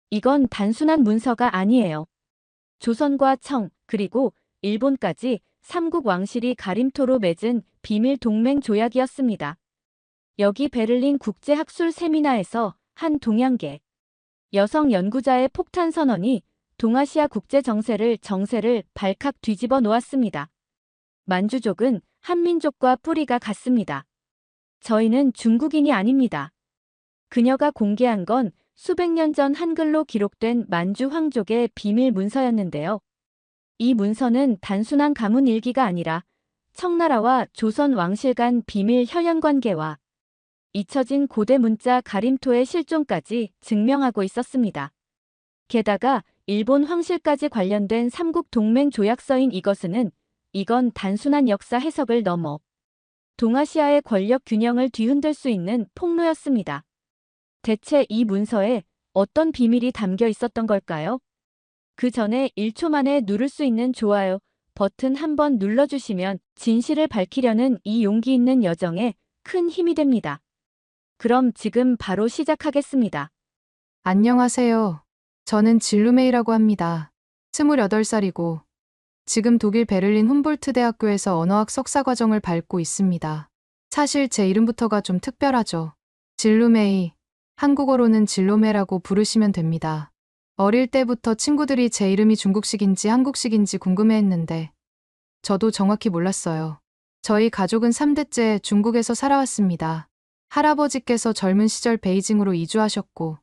이건 단순한 문서가 아니에요. 조선과 청, 그리고 일본까지 삼국 왕실이 가림토로 맺은 비밀 동맹 조약이었습니다. 여기 베를린 국제학술 세미나에서 한 동양계 여성 연구자의 폭탄 선언이 동아시아 국제 정세를 발칵 뒤집어 놓았습니다. 만주족은 한민족과 뿌리가 같습니다. 저희는 중국인이 아닙니다. 그녀가 공개한 건 수백 년 전 한글로 기록된 만주 황족의 비밀 문서였는데요. 이 문서는 단순한 가문 일기가 아니라 청나라와 조선 왕실 간 비밀 혈연 관계와 잊혀진 고대 문자 가림토의 실종까지 증명하고 있었습니다. 게다가 일본 황실까지 관련된 삼국 동맹 조약서인 이건 단순한 역사 해석을 넘어 동아시아의 권력 균형을 뒤흔들 수 있는 폭로였습니다. 대체 이 문서에 어떤 비밀이 담겨 있었던 걸까요? 그 전에 1초 만에 누를 수 있는 좋아요 버튼 한번 눌러주시면 진실을 밝히려는 이 용기 있는 여정에 큰 힘이 됩니다. 그럼 지금 바로 시작하겠습니다. 안녕하세요. 저는 진루메이라고 합니다. 28살이고 지금 독일 베를린 훔볼트 대학교에서 언어학 석사 과정을 밟고 있습니다. 사실 제 이름부터가 좀 특별하죠. 진루메이, 한국어로는 진로메라고 부르시면 됩니다. 어릴 때부터 친구들이 제 이름이 중국식인지 한국식인지 궁금해했는데 저도 정확히 몰랐어요. 저희 가족은 3대째 중국에서 살아왔습니다. 할아버지께서 젊은 시절 베이징으로 이주하셨고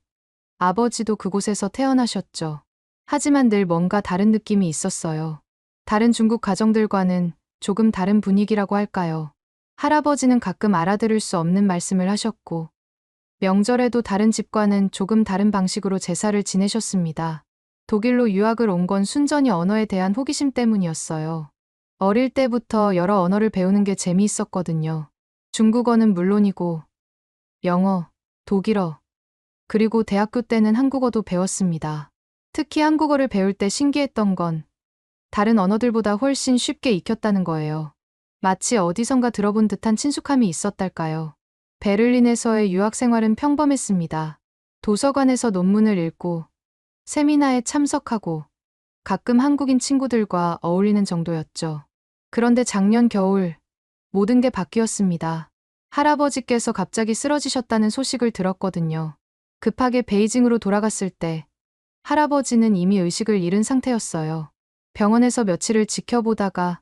아버지도 그곳에서 태어나셨죠. 하지만 늘 뭔가 다른 느낌이 있었어요. 다른 중국 가정들과는 조금 다른 분위기라고 할까요? 할아버지는 가끔 알아들을 수 없는 말씀을 하셨고 명절에도 다른 집과는 조금 다른 방식으로 제사를 지내셨습니다. 독일로 유학을 온 건 순전히 언어에 대한 호기심 때문이었어요. 어릴 때부터 여러 언어를 배우는 게 재미있었거든요. 중국어는 물론이고 영어, 독일어, 그리고 대학교 때는 한국어도 배웠습니다. 특히 한국어를 배울 때 신기했던 건 다른 언어들보다 훨씬 쉽게 익혔다는 거예요. 마치 어디선가 들어본 듯한 친숙함이 있었달까요. 베를린에서의 유학 생활은 평범했습니다. 도서관에서 논문을 읽고 세미나에 참석하고 가끔 한국인 친구들과 어울리는 정도였죠. 그런데 작년 겨울 모든 게 바뀌었습니다. 할아버지께서 갑자기 쓰러지셨다는 소식을 들었거든요. 급하게 베이징으로 돌아갔을 때 할아버지는 이미 의식을 잃은 상태였어요. 병원에서 며칠을 지켜보다가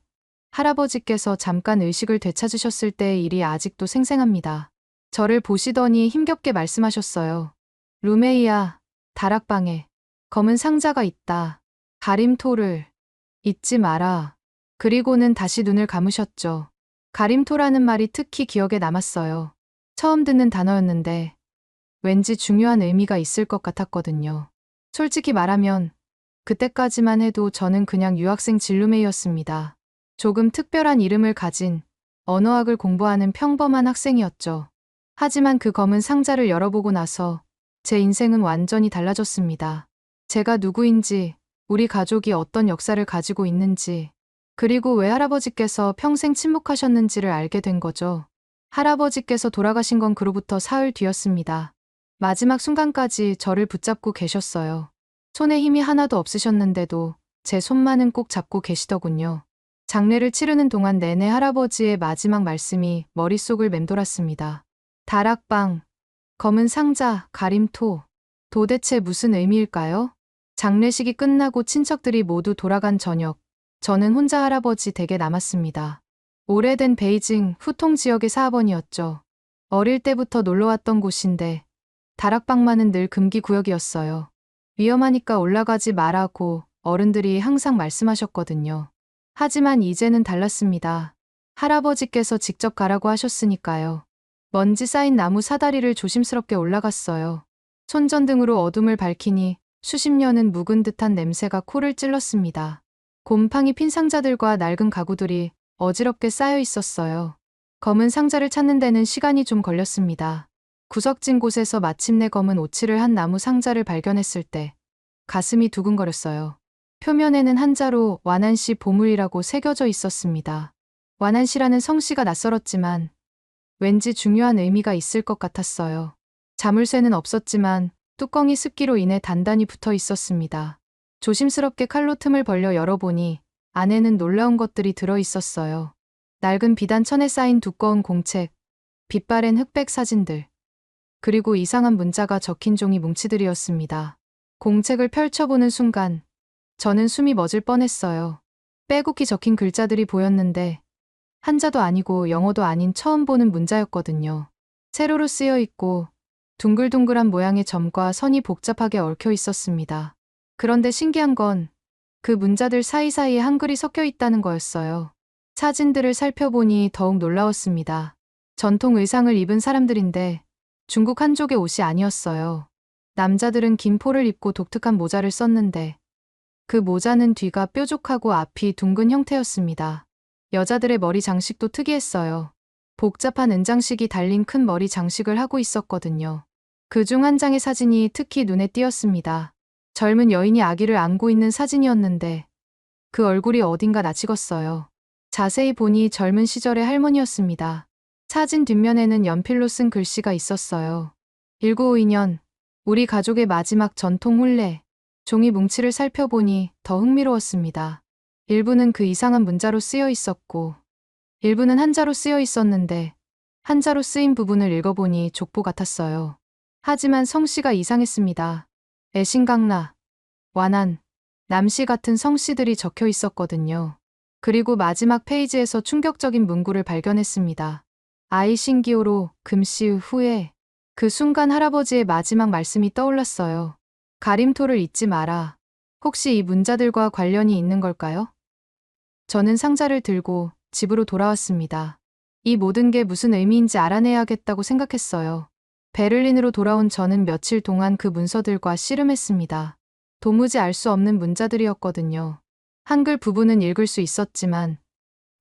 할아버지께서 잠깐 의식을 되찾으셨을 때의 일이 아직도 생생합니다. 저를 보시더니 힘겹게 말씀하셨어요. 루메이야, 다락방에 검은 상자가 있다. 가림토를 잊지 마라. 그리고는 다시 눈을 감으셨죠. 가림토라는 말이 특히 기억에 남았어요. 처음 듣는 단어였는데 왠지 중요한 의미가 있을 것 같았거든요. 솔직히 말하면 그때까지만 해도 저는 그냥 유학생 진루메이였습니다. 조금 특별한 이름을 가진 언어학을 공부하는 평범한 학생이었죠. 하지만 그 검은 상자를 열어보고 나서 제 인생은 완전히 달라졌습니다. 제가 누구인지, 우리 가족이 어떤 역사를 가지고 있는지, 그리고 왜 할아버지께서 평생 침묵하셨는지를 알게 된 거죠. 할아버지께서 돌아가신 건 그로부터 사흘 뒤였습니다. 마지막 순간까지 저를 붙잡고 계셨어요. 손에 힘이 하나도 없으셨는데도 제 손만은 꼭 잡고 계시더군요. 장례를 치르는 동안 내내 할아버지의 마지막 말씀이 머릿속을 맴돌았습니다. 다락방, 검은 상자, 가림토. 도대체 무슨 의미일까요? 장례식이 끝나고 친척들이 모두 돌아간 저녁, 저는 혼자 할아버지 댁에 남았습니다. 오래된 베이징 후통 지역의 사업원이었죠. 어릴 때부터 놀러왔던 곳인데 다락방만은 늘 금기 구역이었어요. 위험하니까 올라가지 말라고 어른들이 항상 말씀하셨거든요. 하지만 이제는 달랐습니다. 할아버지께서 직접 가라고 하셨으니까요. 먼지 쌓인 나무 사다리를 조심스럽게 올라갔어요. 손전등으로 어둠을 밝히니 수십 년은 묵은 듯한 냄새가 코를 찔렀습니다. 곰팡이 핀 상자들과 낡은 가구들이 어지럽게 쌓여 있었어요. 검은 상자를 찾는 데는 시간이 좀 걸렸습니다. 구석진 곳에서 마침내 검은 오칠을 한 나무 상자를 발견했을 때 가슴이 두근거렸어요. 표면에는 한자로 완안시 보물이라고 새겨져 있었습니다. 완안시라는 성씨가 낯설었지만 왠지 중요한 의미가 있을 것 같았어요. 자물쇠는 없었지만 뚜껑이 습기로 인해 단단히 붙어 있었습니다. 조심스럽게 칼로 틈을 벌려 열어보니 안에는 놀라운 것들이 들어 있었어요. 낡은 비단 천에 쌓인 두꺼운 공책, 빛바랜 흑백 사진들, 그리고 이상한 문자가 적힌 종이 뭉치들이었습니다. 공책을 펼쳐보는 순간 저는 숨이 멎을 뻔했어요. 빼곡히 적힌 글자들이 보였는데 한자도 아니고 영어도 아닌 처음 보는 문자였거든요. 세로로 쓰여 있고 둥글둥글한 모양의 점과 선이 복잡하게 얽혀 있었습니다. 그런데 신기한 건 그 문자들 사이사이에 한글이 섞여 있다는 거였어요. 사진들을 살펴보니 더욱 놀라웠습니다. 전통 의상을 입은 사람들인데 중국 한족의 옷이 아니었어요. 남자들은 긴 포를 입고 독특한 모자를 썼는데 그 모자는 뒤가 뾰족하고 앞이 둥근 형태였습니다. 여자들의 머리 장식도 특이했어요. 복잡한 은장식이 달린 큰 머리 장식을 하고 있었거든요. 그중 한 장의 사진이 특히 눈에 띄었습니다. 젊은 여인이 아기를 안고 있는 사진이었는데 그 얼굴이 어딘가 낯익었어요. 자세히 보니 젊은 시절의 할머니였습니다. 사진 뒷면에는 연필로 쓴 글씨가 있었어요. 1952년 우리 가족의 마지막 전통 혼례. 종이 뭉치를 살펴보니 더 흥미로웠습니다. 일부는 그 이상한 문자로 쓰여 있었고 일부는 한자로 쓰여 있었는데 한자로 쓰인 부분을 읽어보니 족보 같았어요. 하지만 성씨가 이상했습니다. 애신강나, 완안, 남씨 같은 성씨들이 적혀 있었거든요. 그리고 마지막 페이지에서 충격적인 문구를 발견했습니다. 아이 신기호로 금씨 후에. 그 순간 할아버지의 마지막 말씀이 떠올랐어요. 가림토를 잊지 마라. 혹시 이 문자들과 관련이 있는 걸까요? 저는 상자를 들고 집으로 돌아왔습니다. 이 모든 게 무슨 의미인지 알아내야겠다고 생각했어요. 베를린으로 돌아온 저는 며칠 동안 그 문서들과 씨름했습니다. 도무지 알 수 없는 문자들이었거든요. 한글 부분은 읽을 수 있었지만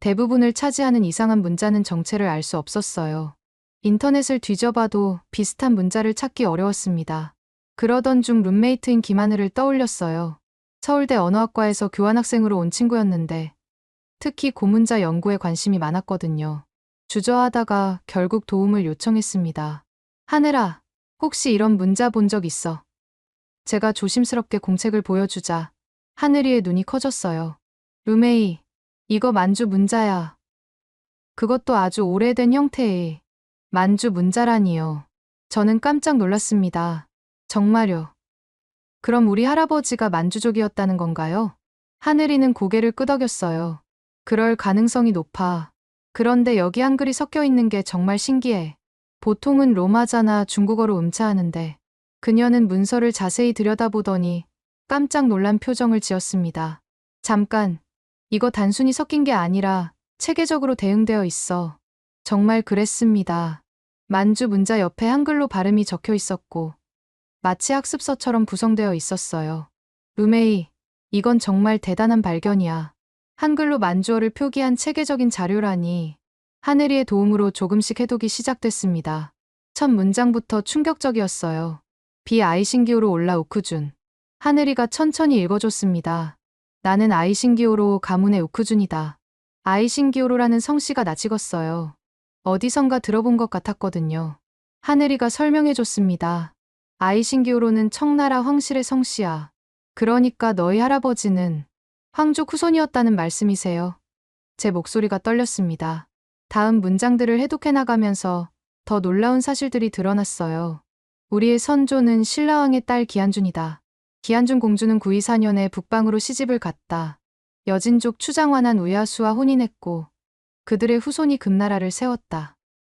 대부분을 차지하는 이상한 문자는 정체를 알 수 없었어요. 인터넷을 뒤져봐도 비슷한 문자를 찾기 어려웠습니다. 그러던 중 룸메이트인 김하늘을 떠올렸어요. 서울대 언어학과에서 교환학생으로 온 친구였는데 특히 고문자 연구에 관심이 많았거든요. 주저하다가 결국 도움을 요청했습니다. 하늘아, 혹시 이런 문자 본 적 있어? 제가 조심스럽게 공책을 보여주자 하늘이의 눈이 커졌어요. 룸에이, 이거 만주 문자야. 그것도 아주 오래된 형태의 만주 문자라니요. 저는 깜짝 놀랐습니다. 정말요. 그럼 우리 할아버지가 만주족이었다는 건가요? 하늘이는 고개를 끄덕였어요. 그럴 가능성이 높아. 그런데 여기 한글이 섞여 있는 게 정말 신기해. 보통은 로마자나 중국어로 음차하는데 그녀는 문서를 자세히 들여다보더니 깜짝 놀란 표정을 지었습니다. 잠깐, 이거 단순히 섞인 게 아니라 체계적으로 대응되어 있어. 정말 그랬습니다. 만주 문자 옆에 한글로 발음이 적혀 있었고 마치 학습서처럼 구성되어 있었어요. 룸에이, 이건 정말 대단한 발견이야. 한글로 만주어를 표기한 체계적인 자료라니. 하늘이의 도움으로 조금씩 해독이 시작됐습니다. 첫 문장부터 충격적이었어요. 비 아이신기호로 올라 우크준. 하늘이가 천천히 읽어줬습니다. 나는 아이신기호로 가문의 우크준이다. 아이신기호로라는 성씨가 낯익었어요. 어디선가 들어본 것 같았거든요. 하늘이가 설명해줬습니다. 아이신기호로는 청나라 황실의 성씨야. 그러니까 너희 할아버지는 황족 후손이었다는 말씀이세요. 제 목소리가 떨렸습니다. 다음 문장들을 해독해 나가면서 더 놀라운 사실들이 드러났어요. 우리의 선조는 신라왕의 딸 기안준이다. 기안준 공주는 924년에 북방으로 시집을 갔다. 여진족 추장환한 우야수와 혼인했고 그들의 후손이 금나라를 세웠다.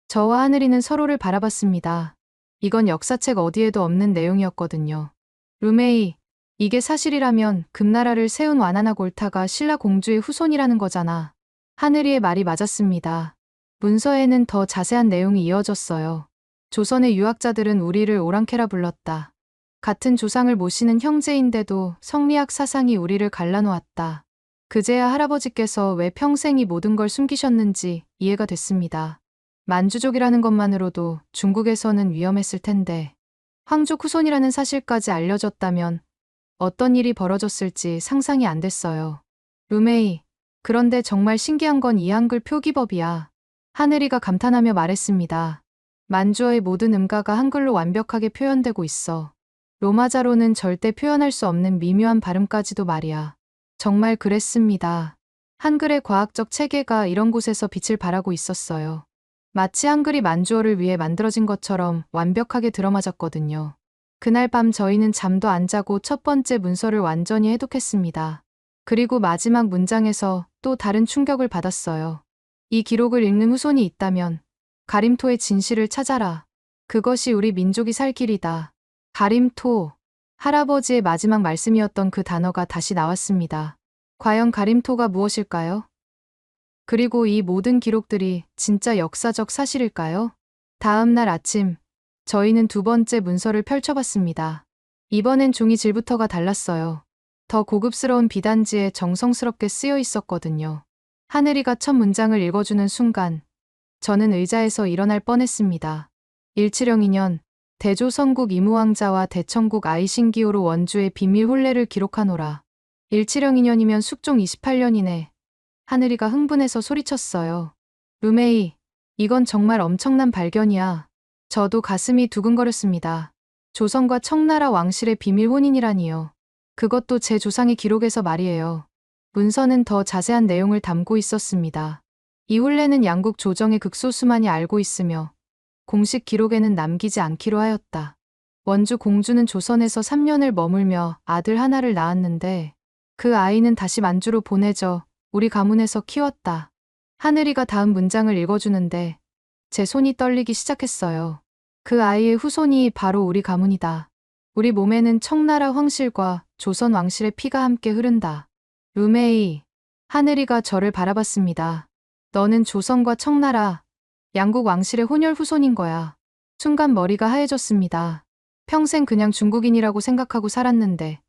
저와 하늘이는 서로를 바라봤습니다. 이건 역사책 어디에도 없는 내용이었거든요. 룸에이, 이게 사실이라면 금나라를 세운 완화나 골타가 신라 공주의 후손이라는 거잖아. 하늘이의 말이 맞았습니다. 문서에는 더 자세한 내용이 이어졌어요. 조선의 유학자들은 우리를 오랑캐라 불렀다. 같은 조상을 모시는 형제인데도 성리학 사상이 우리를 갈라놓았다. 그제야 할아버지께서 왜 평생 이 모든 걸 숨기셨는지 이해가 됐습니다. 만주족이라는 것만으로도 중국에서는 위험했을 텐데 황족 후손이라는 사실까지 알려졌다면 어떤 일이 벌어졌을지 상상이 안 됐어요. 룸에이, 그런데 정말 신기한 건 이 한글 표기법이야. 하늘이가 감탄하며 말했습니다. 만주어의 모든 음가가 한글로 완벽하게 표현되고 있어. 로마자로는 절대 표현할 수 없는 미묘한 발음까지도 말이야. 정말 그랬습니다. 한글의 과학적 체계가 이런 곳에서 빛을 발하고 있었어요. 마치 한글이 만주어를 위해 만들어진 것처럼 완벽하게 들어맞았거든요. 그날 밤 저희는 잠도 안 자고 첫 번째 문서를 완전히 해독했습니다. 그리고 마지막 문장에서 또 다른 충격을 받았어요. 이 기록을 읽는 후손이 있다면 가림토의 진실을 찾아라. 그것이 우리 민족이 살 길이다. 가림토. 할아버지의 마지막 말씀이었던 그 단어가 다시 나왔습니다. 과연 가림토가 무엇일까요? 그리고 이 모든 기록들이 진짜 역사적 사실일까요? 다음 날 아침, 저희는 두 번째 문서를 펼쳐봤습니다. 이번엔 종이 질부터가 달랐어요. 더 고급스러운 비단지에 정성스럽게 쓰여 있었거든요. 하늘이가 첫 문장을 읽어주는 순간, 저는 의자에서 일어날 뻔했습니다. 1702년, 대조선국 이무왕자와 대청국 아이신기호로 원주의 비밀 혼례를 기록하노라. 1702년이면 숙종 28년이네. 하늘이가 흥분해서 소리쳤어요. 루메이, 이건 정말 엄청난 발견이야. 저도 가슴이 두근거렸습니다. 조선과 청나라 왕실의 비밀 혼인이라니요. 그것도 제 조상의 기록에서 말이에요. 문서는 더 자세한 내용을 담고 있었습니다. 이 혼례는 양국 조정의 극소수만이 알고 있으며 공식 기록에는 남기지 않기로 하였다. 원주 공주는 조선에서 3년을 머물며 아들 하나를 낳았는데 그 아이는 다시 만주로 보내져 우리 가문에서 키웠다. 하늘이가 다음 문장을 읽어주는데 제 손이 떨리기 시작했어요. 그 아이의 후손이 바로 우리 가문이다. 우리 몸에는 청나라 황실과 조선 왕실의 피가 함께 흐른다. 루메이. 하늘이가 저를 바라봤습니다. 너는 조선과 청나라, 양국 왕실의 혼혈 후손인 거야. 순간 머리가 하얘졌습니다. 평생 그냥 중국인이라고 생각하고 살았는데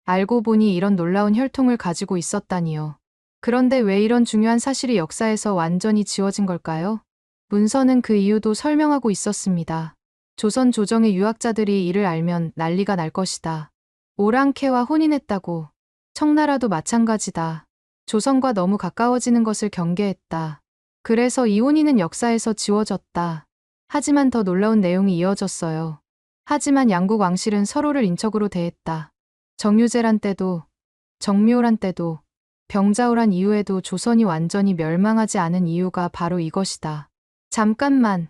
알고 보니 이런 놀라운 혈통을 가지고 있었다니요. 그런데 왜 이런 중요한 사실이 역사에서 완전히 지워진 걸까요? 문서는 그 이유도 설명하고 있었습니다. 조선 조정의 유학자들이 이를 알면 난리가 날 것이다. 오랑캐와 혼인했다고. 청나라도 마찬가지다. 조선과 너무 가까워지는 것을 경계했다. 그래서 이 혼인은 역사에서 지워졌다. 하지만 더 놀라운 내용이 이어졌어요. 하지만 양국 왕실은 서로를 인척으로 대했다. 정유재란 때도, 정묘란 때도, 병자호란 이후에도 조선이 완전히 멸망하지 않은 이유가 바로 이것이다. 잠깐만.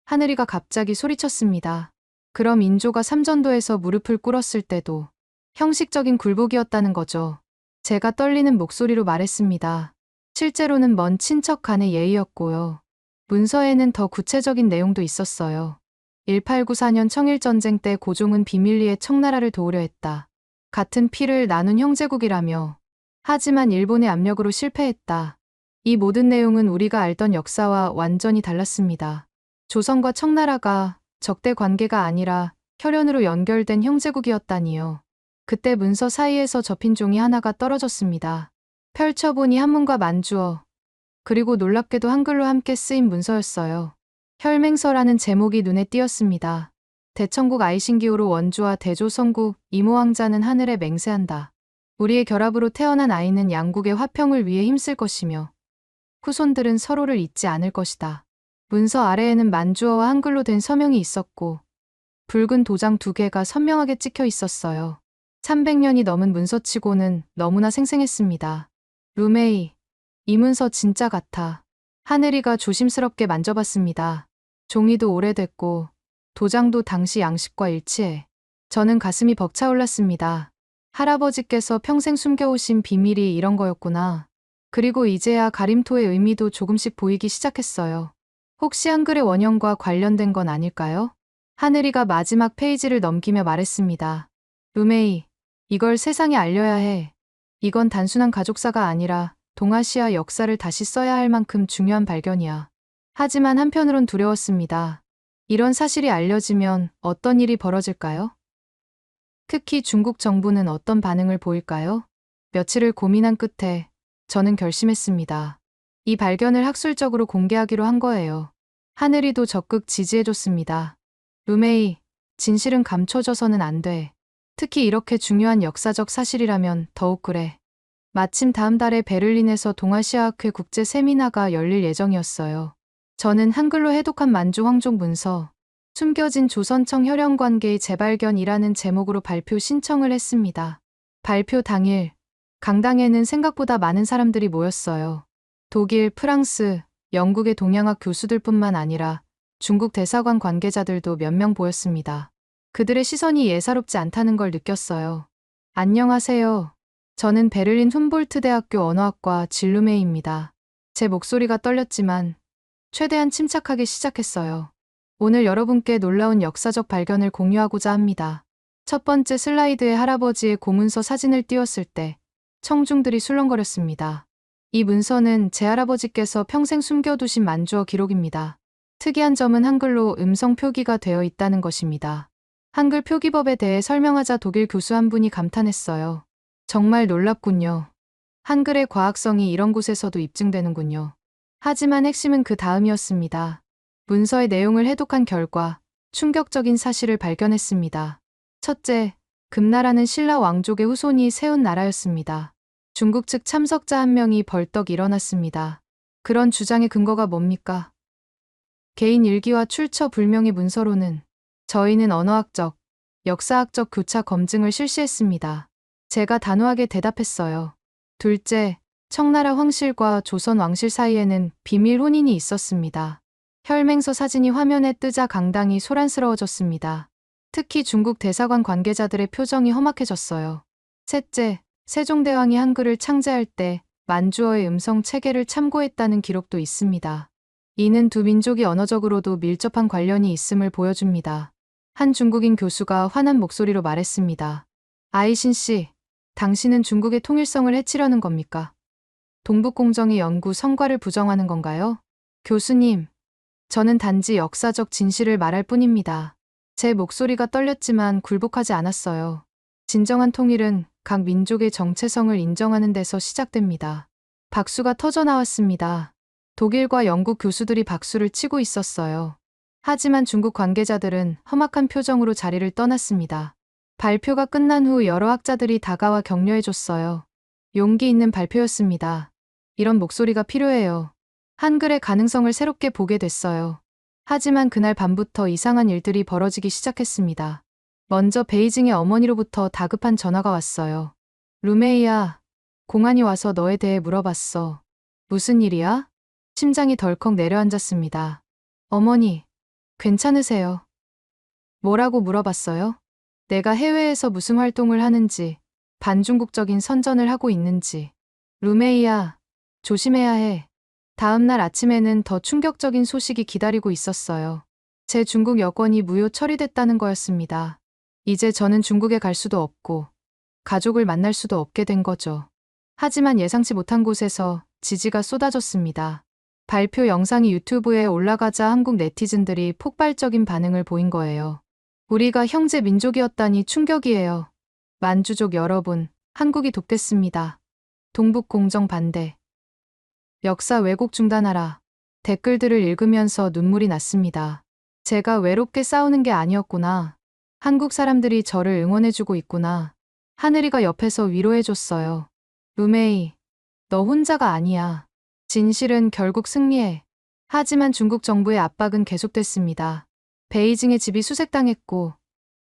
하늘이가 갑자기 소리쳤습니다. 그럼 인조가 삼전도에서 무릎을 꿇었을 때도 형식적인 굴복이었다는 거죠. 제가 떨리는 목소리로 말했습니다. 실제로는 먼 친척 간의 예의였고요. 문서에는 더 구체적인 내용도 있었어요. 1894년 청일전쟁 때 고종은 비밀리에 청나라를 도우려 했다. 같은 피를 나눈 형제국이라며. 하지만 일본의 압력으로 실패했다. 이 모든 내용은 우리가 알던 역사와 완전히 달랐습니다. 조선과 청나라가 적대 관계가 아니라 혈연으로 연결된 형제국이었다니요. 그때 문서 사이에서 접힌 종이 하나가 떨어졌습니다. 펼쳐보니 한문과 만주어, 그리고 놀랍게도 한글로 함께 쓰인 문서였어요. 혈맹서라는 제목이 눈에 띄었습니다. 대청국 아이신기호로 원주와 대조선국 이모왕자는 하늘에 맹세한다. 우리의 결합으로 태어난 아이는 양국의 화평을 위해 힘쓸 것이며 후손들은 서로를 잊지 않을 것이다. 문서 아래에는 만주어와 한글로 된 서명이 있었고 붉은 도장 2개가 선명하게 찍혀 있었어요. 300년이 넘은 문서치고는 너무나 생생했습니다. 루메이, 이 문서 진짜 같아. 하늘이가 조심스럽게 만져봤습니다. 종이도 오래됐고 도장도 당시 양식과 일치해. 저는 가슴이 벅차올랐습니다. 할아버지께서 평생 숨겨오신 비밀이 이런 거였구나. 그리고 이제야 가림토의 의미도 조금씩 보이기 시작했어요. 혹시 한글의 원형과 관련된 건 아닐까요? 하늘이가 마지막 페이지를 넘기며 말했습니다. 루메이, 이걸 세상에 알려야 해. 이건 단순한 가족사가 아니라 동아시아 역사를 다시 써야 할 만큼 중요한 발견이야. 하지만 한편으론 두려웠습니다. 이런 사실이 알려지면 어떤 일이 벌어질까요? 특히 중국 정부는 어떤 반응을 보일까요? 며칠을 고민한 끝에 저는 결심했습니다. 이 발견을 학술적으로 공개하기로 한 거예요. 하늘이도 적극 지지해줬습니다. 루메이, 진실은 감춰져서는 안 돼. 특히 이렇게 중요한 역사적 사실이라면 더욱 그래. 마침 다음 달에 베를린에서 동아시아학회 국제 세미나가 열릴 예정이었어요. 저는 한글로 해독한 만주 황족 문서, 숨겨진 조선청 혈연관계의 재발견이라는 제목으로 발표 신청을 했습니다. 발표 당일, 강당에는 생각보다 많은 사람들이 모였어요. 독일, 프랑스, 영국의 동양학 교수들뿐만 아니라 중국 대사관 관계자들도 몇 명 보였습니다. 그들의 시선이 예사롭지 않다는 걸 느꼈어요. 안녕하세요. 저는 베를린 훔볼트 대학교 언어학과 진루메이입니다. 제 목소리가 떨렸지만 최대한 침착하게 시작했어요. 오늘 여러분께 놀라운 역사적 발견을 공유하고자 합니다. 첫 번째 슬라이드에 할아버지의 고문서 사진을 띄웠을 때 청중들이 술렁거렸습니다. 이 문서는 제 할아버지께서 평생 숨겨두신 만주어 기록입니다. 특이한 점은 한글로 음성 표기가 되어 있다는 것입니다. 한글 표기법에 대해 설명하자 독일 교수 한 분이 감탄했어요. 정말 놀랍군요. 한글의 과학성이 이런 곳에서도 입증되는군요. 하지만 핵심은 그 다음이었습니다. 문서의 내용을 해독한 결과 충격적인 사실을 발견했습니다. 첫째, 금나라는 신라 왕족의 후손이 세운 나라였습니다. 중국 측 참석자 한 명이 벌떡 일어났습니다. 그런 주장의 근거가 뭡니까? 개인 일기와 출처 불명의 문서로는 저희는 언어학적, 역사학적 교차 검증을 실시했습니다. 제가 단호하게 대답했어요. 둘째, 청나라 황실과 조선 왕실 사이에는 비밀 혼인이 있었습니다. 혈맹서 사진이 화면에 뜨자 강당이 소란스러워졌습니다. 특히 중국 대사관 관계자들의 표정이 험악해졌어요. 셋째, 세종대왕이 한글을 창제할 때 만주어의 음성 체계를 참고했다는 기록도 있습니다. 이는 두 민족이 언어적으로도 밀접한 관련이 있음을 보여줍니다. 한 중국인 교수가 화난 목소리로 말했습니다. 아이신 씨, 당신은 중국의 통일성을 해치려는 겁니까? 동북공정의 연구 성과를 부정하는 건가요? 교수님, 저는 단지 역사적 진실을 말할 뿐입니다. 제 목소리가 떨렸지만 굴복하지 않았어요. 진정한 통일은 각 민족의 정체성을 인정하는 데서 시작됩니다. 박수가 터져 나왔습니다. 독일과 영국 교수들이 박수를 치고 있었어요. 하지만 중국 관계자들은 험악한 표정으로 자리를 떠났습니다. 발표가 끝난 후 여러 학자들이 다가와 격려해줬어요. 용기 있는 발표였습니다. 이런 목소리가 필요해요. 한글의 가능성을 새롭게 보게 됐어요. 하지만 그날 밤부터 이상한 일들이 벌어지기 시작했습니다. 먼저 베이징의 어머니로부터 다급한 전화가 왔어요. 루메이야, 공안이 와서 너에 대해 물어봤어. 무슨 일이야? 심장이 덜컥 내려앉았습니다. 어머니, 괜찮으세요? 뭐라고 물어봤어요? 내가 해외에서 무슨 활동을 하는지, 반중국적인 선전을 하고 있는지. 루메이야, 조심해야 해. 다음 날 아침에는 더 충격적인 소식이 기다리고 있었어요. 제 중국 여권이 무효 처리됐다는 거였습니다. 이제 저는 중국에 갈 수도 없고, 가족을 만날 수도 없게 된 거죠. 하지만 예상치 못한 곳에서 지지가 쏟아졌습니다. 발표 영상이 유튜브에 올라가자 한국 네티즌들이 폭발적인 반응을 보인 거예요. 우리가 형제 민족이었다니 충격이에요. 만주족 여러분, 한국이 독됐습니다. 동북 공정 반대. 역사 왜곡 중단하라. 댓글들을 읽으면서 눈물이 났습니다. 제가 외롭게 싸우는 게 아니었구나. 한국 사람들이 저를 응원해주고 있구나. 하늘이가 옆에서 위로해줬어요. 루메이, 너 혼자가 아니야. 진실은 결국 승리해. 하지만 중국 정부의 압박은 계속됐습니다. 베이징의 집이 수색당했고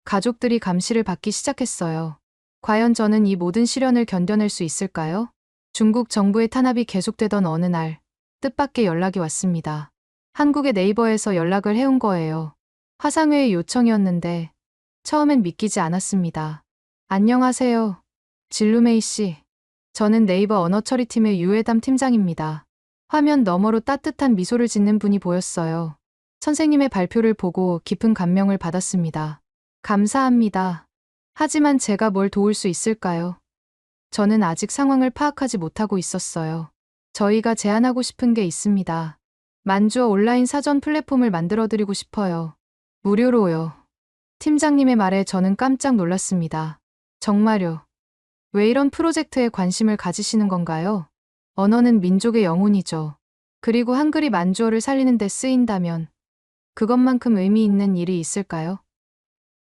가족들이 감시를 받기 시작했어요. 과연 저는 이 모든 시련을 견뎌낼 수 있을까요? 중국 정부의 탄압이 계속되던 어느 날 뜻밖의 연락이 왔습니다. 한국의 네이버에서 연락을 해온 거예요. 화상회의 요청이었는데 처음엔 믿기지 않았습니다. 안녕하세요. 진루메이 씨. 저는 네이버 언어처리팀의 유해담 팀장입니다. 화면 너머로 따뜻한 미소를 짓는 분이 보였어요. 선생님의 발표를 보고 깊은 감명을 받았습니다. 감사합니다. 하지만 제가 뭘 도울 수 있을까요? 저는 아직 상황을 파악하지 못하고 있었어요. 저희가 제안하고 싶은 게 있습니다. 만주어 온라인 사전 플랫폼을 만들어드리고 싶어요. 무료로요. 팀장님의 말에 저는 깜짝 놀랐습니다. 정말요? 왜 이런 프로젝트에 관심을 가지시는 건가요? 언어는 민족의 영혼이죠. 그리고 한글이 만주어를 살리는 데 쓰인다면 그것만큼 의미 있는 일이 있을까요?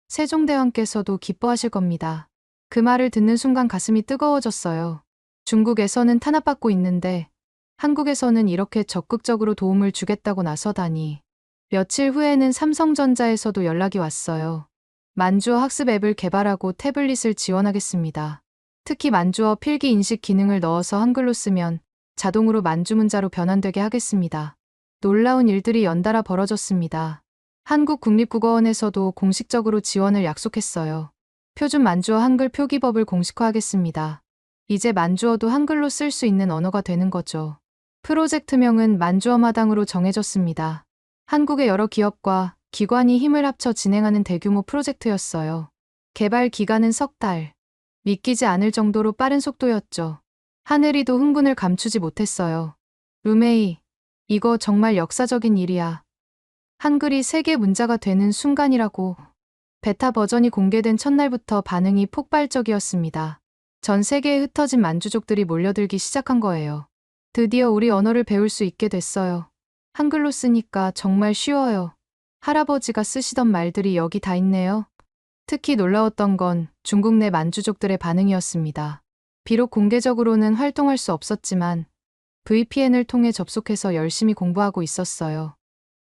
세종대왕께서도 기뻐하실 겁니다. 그 말을 듣는 순간 가슴이 뜨거워졌어요. 중국에서는 탄압받고 있는데 한국에서는 이렇게 적극적으로 도움을 주겠다고 나서다니. 며칠 후에는 삼성전자에서도 연락이 왔어요. 만주어 학습 앱을 개발하고 태블릿을 지원하겠습니다. 특히 만주어 필기 인식 기능을 넣어서 한글로 쓰면 자동으로 만주 문자로 변환되게 하겠습니다. 놀라운 일들이 연달아 벌어졌습니다. 한국국립국어원에서도 공식적으로 지원을 약속했어요. 표준 만주어 한글 표기법을 공식화하겠습니다. 이제 만주어도 한글로 쓸 수 있는 언어가 되는 거죠. 프로젝트명은 만주어 마당으로 정해졌습니다. 한국의 여러 기업과 기관이 힘을 합쳐 진행하는 대규모 프로젝트였어요. 개발 기간은 석 달. 믿기지 않을 정도로 빠른 속도였죠. 하늘이도 흥분을 감추지 못했어요. 루메이, 이거 정말 역사적인 일이야. 한글이 세계 문자가 되는 순간이라고. 베타 버전이 공개된 첫날부터 반응이 폭발적이었습니다. 전 세계에 흩어진 만주족들이 몰려들기 시작한 거예요. 드디어 우리 언어를 배울 수 있게 됐어요. 한글로 쓰니까 정말 쉬워요. 할아버지가 쓰시던 말들이 여기 다 있네요. 특히 놀라웠던 건 중국 내 만주족들의 반응이었습니다. 비록 공개적으로는 활동할 수 없었지만 VPN을 통해 접속해서 열심히 공부하고 있었어요.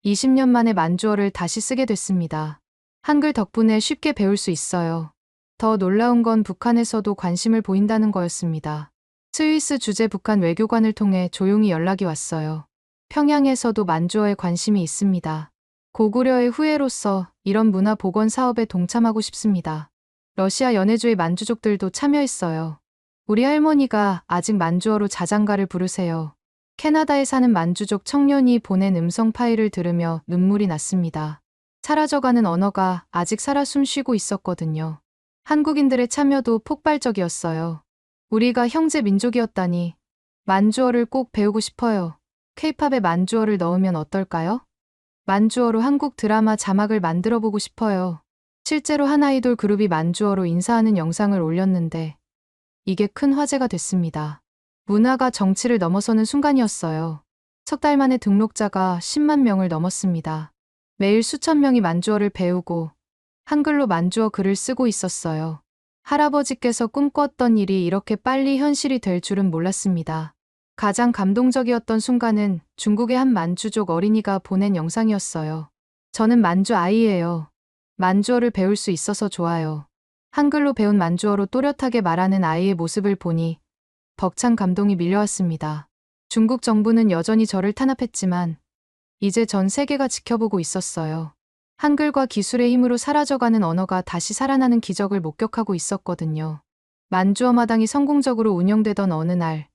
20년 만에 만주어를 다시 쓰게 됐습니다. 한글 덕분에 쉽게 배울 수 있어요. 더 놀라운 건 북한에서도 관심을 보인다는 거였습니다. 스위스 주재 북한 외교관을 통해 조용히 연락이 왔어요. 평양에서도 만주어에 관심이 있습니다. 고구려의 후예로서 이런 문화 복원 사업에 동참하고 싶습니다. 러시아 연해주의 만주족들도 참여했어요. 우리 할머니가 아직 만주어로 자장가를 부르세요. 캐나다에 사는 만주족 청년이 보낸 음성 파일을 들으며 눈물이 났습니다. 사라져가는 언어가 아직 살아 숨쉬고 있었거든요. 한국인들의 참여도 폭발적이었어요. 우리가 형제 민족이었다니. 만주어를 꼭 배우고 싶어요. 케이팝에 만주어를 넣으면 어떨까요? 만주어로 한국 드라마 자막을 만들어 보고 싶어요. 실제로 한 아이돌 그룹이 만주어로 인사하는 영상을 올렸는데 이게 큰 화제가 됐습니다. 문화가 정치를 넘어서는 순간이었어요. 석 달 만에 등록자가 10만 명을 넘었습니다. 매일 수천 명이 만주어를 배우고 한글로 만주어 글을 쓰고 있었어요. 할아버지께서 꿈꿨던 일이 이렇게 빨리 현실이 될 줄은 몰랐습니다. 가장 감동적이었던 순간은 중국의 한 만주족 어린이가 보낸 영상이었어요. 저는 만주 아이예요. 만주어를 배울 수 있어서 좋아요. 한글로 배운 만주어로 또렷하게 말하는 아이의 모습을 보니 벅찬 감동이 밀려왔습니다. 중국 정부는 여전히 저를 탄압했지만 이제 전 세계가 지켜보고 있었어요. 한글과 기술의 힘으로 사라져가는 언어가 다시 살아나는 기적을 목격하고 있었거든요. 만주어 마당이 성공적으로 운영되던 어느 날,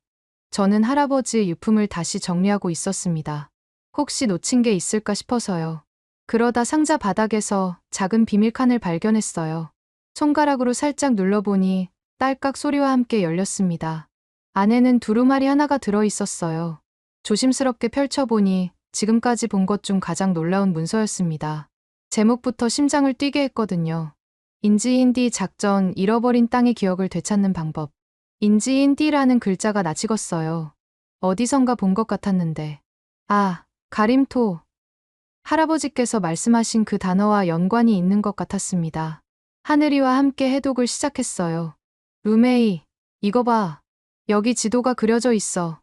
저는 할아버지의 유품을 다시 정리하고 있었습니다. 혹시 놓친 게 있을까 싶어서요. 그러다 상자 바닥에서 작은 비밀칸을 발견했어요. 손가락으로 살짝 눌러보니 딸깍 소리와 함께 열렸습니다. 안에는 두루마리 하나가 들어있었어요. 조심스럽게 펼쳐보니 지금까지 본 것 중 가장 놀라운 문서였습니다. 제목부터 심장을 뛰게 했거든요. 인지인디 작전, 잃어버린 땅의 기억을 되찾는 방법. 인지인디라는 글자가 낯익었어요. 어디선가 본 것 같았는데. 아, 가림토. 할아버지께서 말씀하신 그 단어와 연관이 있는 것 같았습니다. 하늘이와 함께 해독을 시작했어요. 루메이, 이거 봐. 여기 지도가 그려져 있어.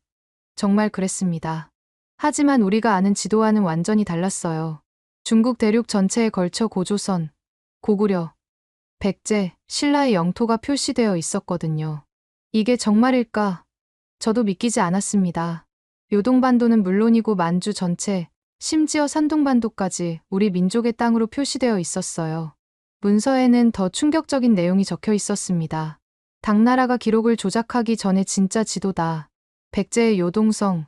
정말 그랬습니다. 하지만 우리가 아는 지도와는 완전히 달랐어요. 중국 대륙 전체에 걸쳐 고조선, 고구려, 백제, 신라의 영토가 표시되어 있었거든요. 이게 정말일까? 저도 믿기지 않았습니다. 요동반도는 물론이고 만주 전체, 심지어 산둥반도까지 우리 민족의 땅으로 표시되어 있었어요. 문서에는 더 충격적인 내용이 적혀 있었습니다. 당나라가 기록을 조작하기 전에 진짜 지도다. 백제의 요동성,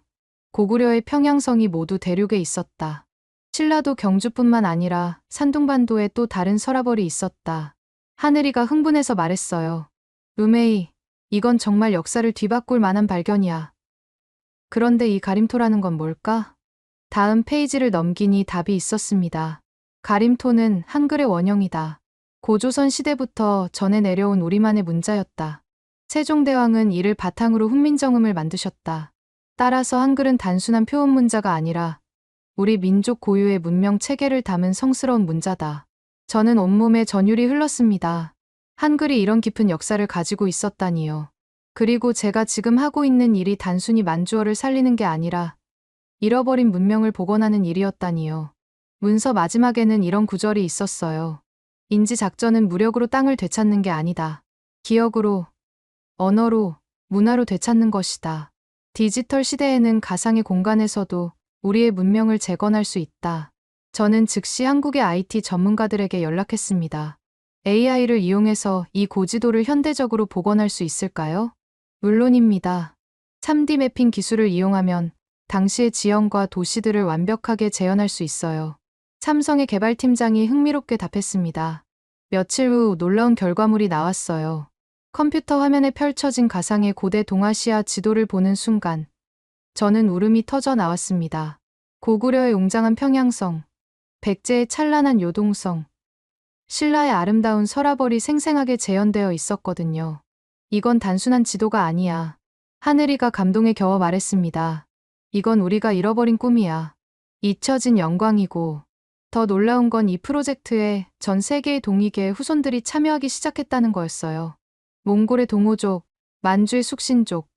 고구려의 평양성이 모두 대륙에 있었다. 신라도 경주뿐만 아니라 산둥반도에 또 다른 서라벌이 있었다. 하늘이가 흥분해서 말했어요. 루메이, 이건 정말 역사를 뒤바꿀 만한 발견이야. 그런데 이 가림토라는 건 뭘까? 다음 페이지를 넘기니 답이 있었습니다. 가림토는 한글의 원형이다. 고조선 시대부터 전해 내려온 우리만의 문자였다. 세종대왕은 이를 바탕으로 훈민정음을 만드셨다. 따라서 한글은 단순한 표현 문자가 아니라 우리 민족 고유의 문명 체계를 담은 성스러운 문자다. 저는 온몸에 전율이 흘렀습니다. 한글이 이런 깊은 역사를 가지고 있었다니요. 그리고 제가 지금 하고 있는 일이 단순히 만주어를 살리는 게 아니라 잃어버린 문명을 복원하는 일이었다니요. 문서 마지막에는 이런 구절이 있었어요. 인지 작전은 무력으로 땅을 되찾는 게 아니다. 기억으로, 언어로, 문화로 되찾는 것이다. 디지털 시대에는 가상의 공간에서도 우리의 문명을 재건할 수 있다. 저는 즉시 한국의 IT 전문가들에게 연락했습니다. AI를 이용해서 이 고지도를 현대적으로 복원할 수 있을까요? 물론입니다. 3D 매핑 기술을 이용하면 당시의 지형과 도시들을 완벽하게 재현할 수 있어요. 삼성의 개발팀장이 흥미롭게 답했습니다. 며칠 후 놀라운 결과물이 나왔어요. 컴퓨터 화면에 펼쳐진 가상의 고대 동아시아 지도를 보는 순간 저는 울음이 터져 나왔습니다. 고구려의 웅장한 평양성, 백제의 찬란한 요동성, 신라의 아름다운 서라벌이 생생하게 재현되어 있었거든요. 이건 단순한 지도가 아니야. 하늘이가 감동에 겨워 말했습니다. 이건 우리가 잃어버린 꿈이야. 잊혀진 영광이고, 더 놀라운 건 이 프로젝트에 전 세계의 동이계의 후손들이 참여하기 시작했다는 거였어요. 몽골의 동호족, 만주의 숙신족,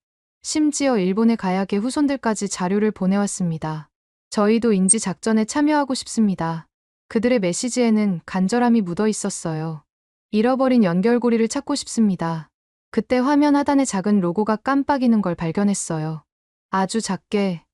심지어 일본의 가야계 후손들까지 자료를 보내왔습니다. 저희도 인지 작전에 참여하고 싶습니다. 그들의 메시지에는 간절함이 묻어 있었어요. 잃어버린 연결고리를 찾고 싶습니다. 그때 화면 하단에 작은 로고가 깜빡이는 걸 발견했어요. 아주 작게,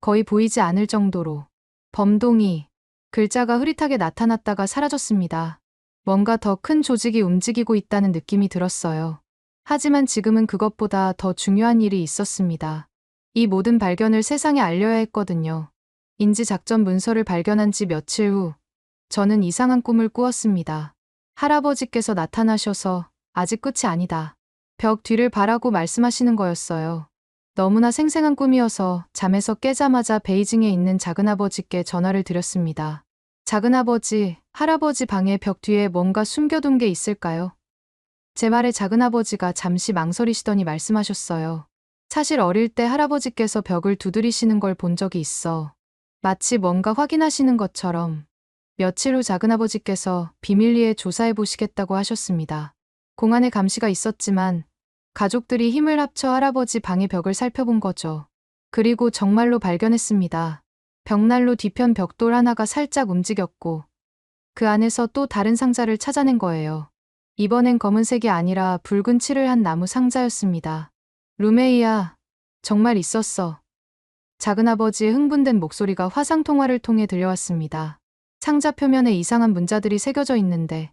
거의 보이지 않을 정도로. 범동이, 글자가 흐릿하게 나타났다가 사라졌습니다. 뭔가 더 큰 조직이 움직이고 있다는 느낌이 들었어요. 하지만 지금은 그것보다 더 중요한 일이 있었습니다. 이 모든 발견을 세상에 알려야 했거든요. 인지작전 문서를 발견한 지 며칠 후, 저는 이상한 꿈을 꾸었습니다. 할아버지께서 나타나셔서 아직 끝이 아니다. 벽 뒤를 바라고 말씀하시는 거였어요. 너무나 생생한 꿈이어서 잠에서 깨자마자 베이징에 있는 작은아버지께 전화를 드렸습니다. 작은아버지, 할아버지 방의 벽 뒤에 뭔가 숨겨둔 게 있을까요? 제 말에 작은아버지가 잠시 망설이시더니 말씀하셨어요. 사실 어릴 때 할아버지께서 벽을 두드리시는 걸 본 적이 있어. 마치 뭔가 확인하시는 것처럼. 며칠 후 작은아버지께서 비밀리에 조사해 보시겠다고 하셨습니다. 공안에 감시가 있었지만 가족들이 힘을 합쳐 할아버지 방의 벽을 살펴본 거죠. 그리고 정말로 발견했습니다. 벽난로 뒤편 벽돌 하나가 살짝 움직였고 그 안에서 또 다른 상자를 찾아낸 거예요. 이번엔 검은색이 아니라 붉은 칠을 한 나무 상자였습니다. 루메이야, 정말 있었어. 작은아버지의 흥분된 목소리가 화상통화를 통해 들려왔습니다. 상자 표면에 이상한 문자들이 새겨져 있는데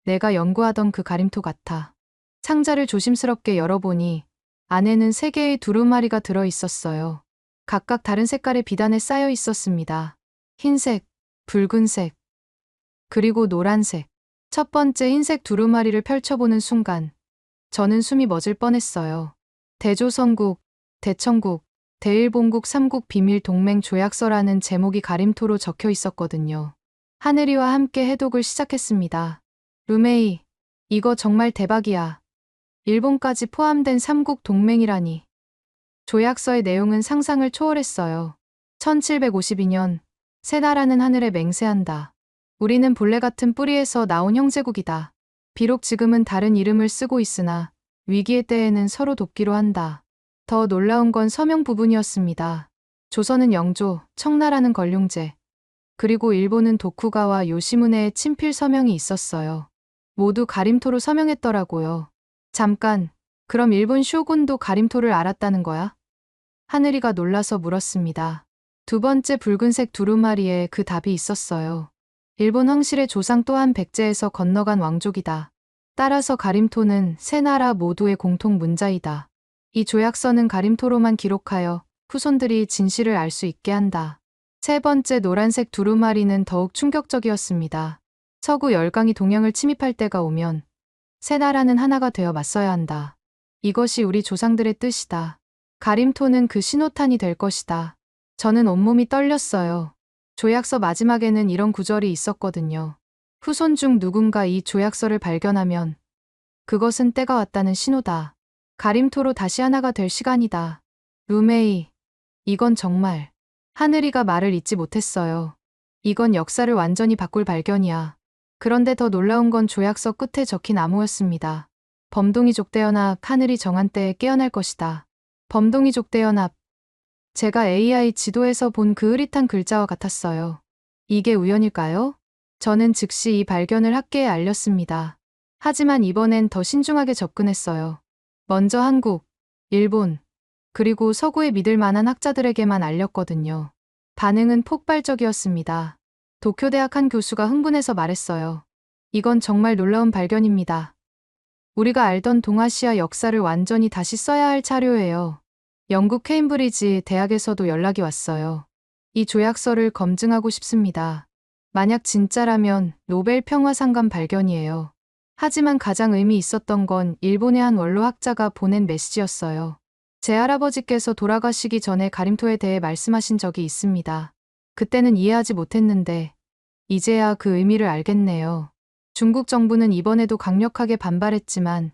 내가 연구하던 그 가림토 같아. 상자를 조심스럽게 열어보니 안에는 3개의 두루마리가 들어 있었어요. 각각 다른 색깔의 비단에 쌓여 있었습니다. 흰색, 붉은색, 그리고 노란색. 첫 번째 흰색 두루마리를 펼쳐보는 순간 저는 숨이 멎을 뻔했어요. 대조선국, 대청국, 대일본국 3국 비밀 동맹 조약서라는 제목이 가림토로 적혀 있었거든요. 하늘이와 함께 해독을 시작했습니다. 루메이, 이거 정말 대박이야. 일본까지 포함된 3국 동맹이라니. 조약서의 내용은 상상을 초월했어요. 1752년, 새 나라는 하늘에 맹세한다. 우리는 본래 같은 뿌리에서 나온 형제국이다. 비록 지금은 다른 이름을 쓰고 있으나 위기의 때에는 서로 돕기로 한다. 더 놀라운 건 서명 부분이었습니다. 조선은 영조, 청나라는 걸륭제, 그리고 일본은 도쿠가와 요시무네의 친필 서명이 있었어요. 모두 가림토로 서명했더라고요. 잠깐, 그럼 일본 쇼군도 가림토를 알았다는 거야? 하늘이가 놀라서 물었습니다. 두 번째 붉은색 두루마리에 그 답이 있었어요. 일본 황실의 조상 또한 백제에서 건너간 왕족이다. 따라서 가림토는 세 나라 모두의 공통 문자이다. 이 조약서는 가림토로만 기록하여 후손들이 진실을 알 수 있게 한다. 세 번째 노란색 두루마리는 더욱 충격적이었습니다. 서구 열강이 동양을 침입할 때가 오면 새 나라는 하나가 되어 맞서야 한다. 이것이 우리 조상들의 뜻이다. 가림토는 그 신호탄이 될 것이다. 저는 온몸이 떨렸어요. 조약서 마지막에는 이런 구절이 있었거든요. 후손 중 누군가 이 조약서를 발견하면 그것은 때가 왔다는 신호다. 가림토로 다시 하나가 될 시간이다. 루메이, 이건 정말. 하늘이가 말을 잇지 못했어요. 이건 역사를 완전히 바꿀 발견이야. 그런데 더 놀라운 건 조약서 끝에 적힌 암호였습니다. 범동이족 대연합, 하늘이 정한 때에 깨어날 것이다. 범동이족 대연합. 제가 AI 지도에서 본 그 흐릿한 글자와 같았어요. 이게 우연일까요? 저는 즉시 이 발견을 학계에 알렸습니다. 하지만 이번엔 더 신중하게 접근했어요. 먼저 한국, 일본, 그리고 서구의 믿을 만한 학자들에게만 알렸거든요. 반응은 폭발적이었습니다. 도쿄대학 한 교수가 흥분해서 말했어요. 이건 정말 놀라운 발견입니다. 우리가 알던 동아시아 역사를 완전히 다시 써야 할 자료예요. 영국 케임브리지 대학에서도 연락이 왔어요. 이 조약서를 검증하고 싶습니다. 만약 진짜라면 노벨 평화상감 발견이에요. 하지만 가장 의미 있었던 건 일본의 한 원로학자가 보낸 메시지였어요. 제 할아버지께서 돌아가시기 전에 가림토에 대해 말씀하신 적이 있습니다. 그때는 이해하지 못했는데 이제야 그 의미를 알겠네요. 중국 정부는 이번에도 강력하게 반발했지만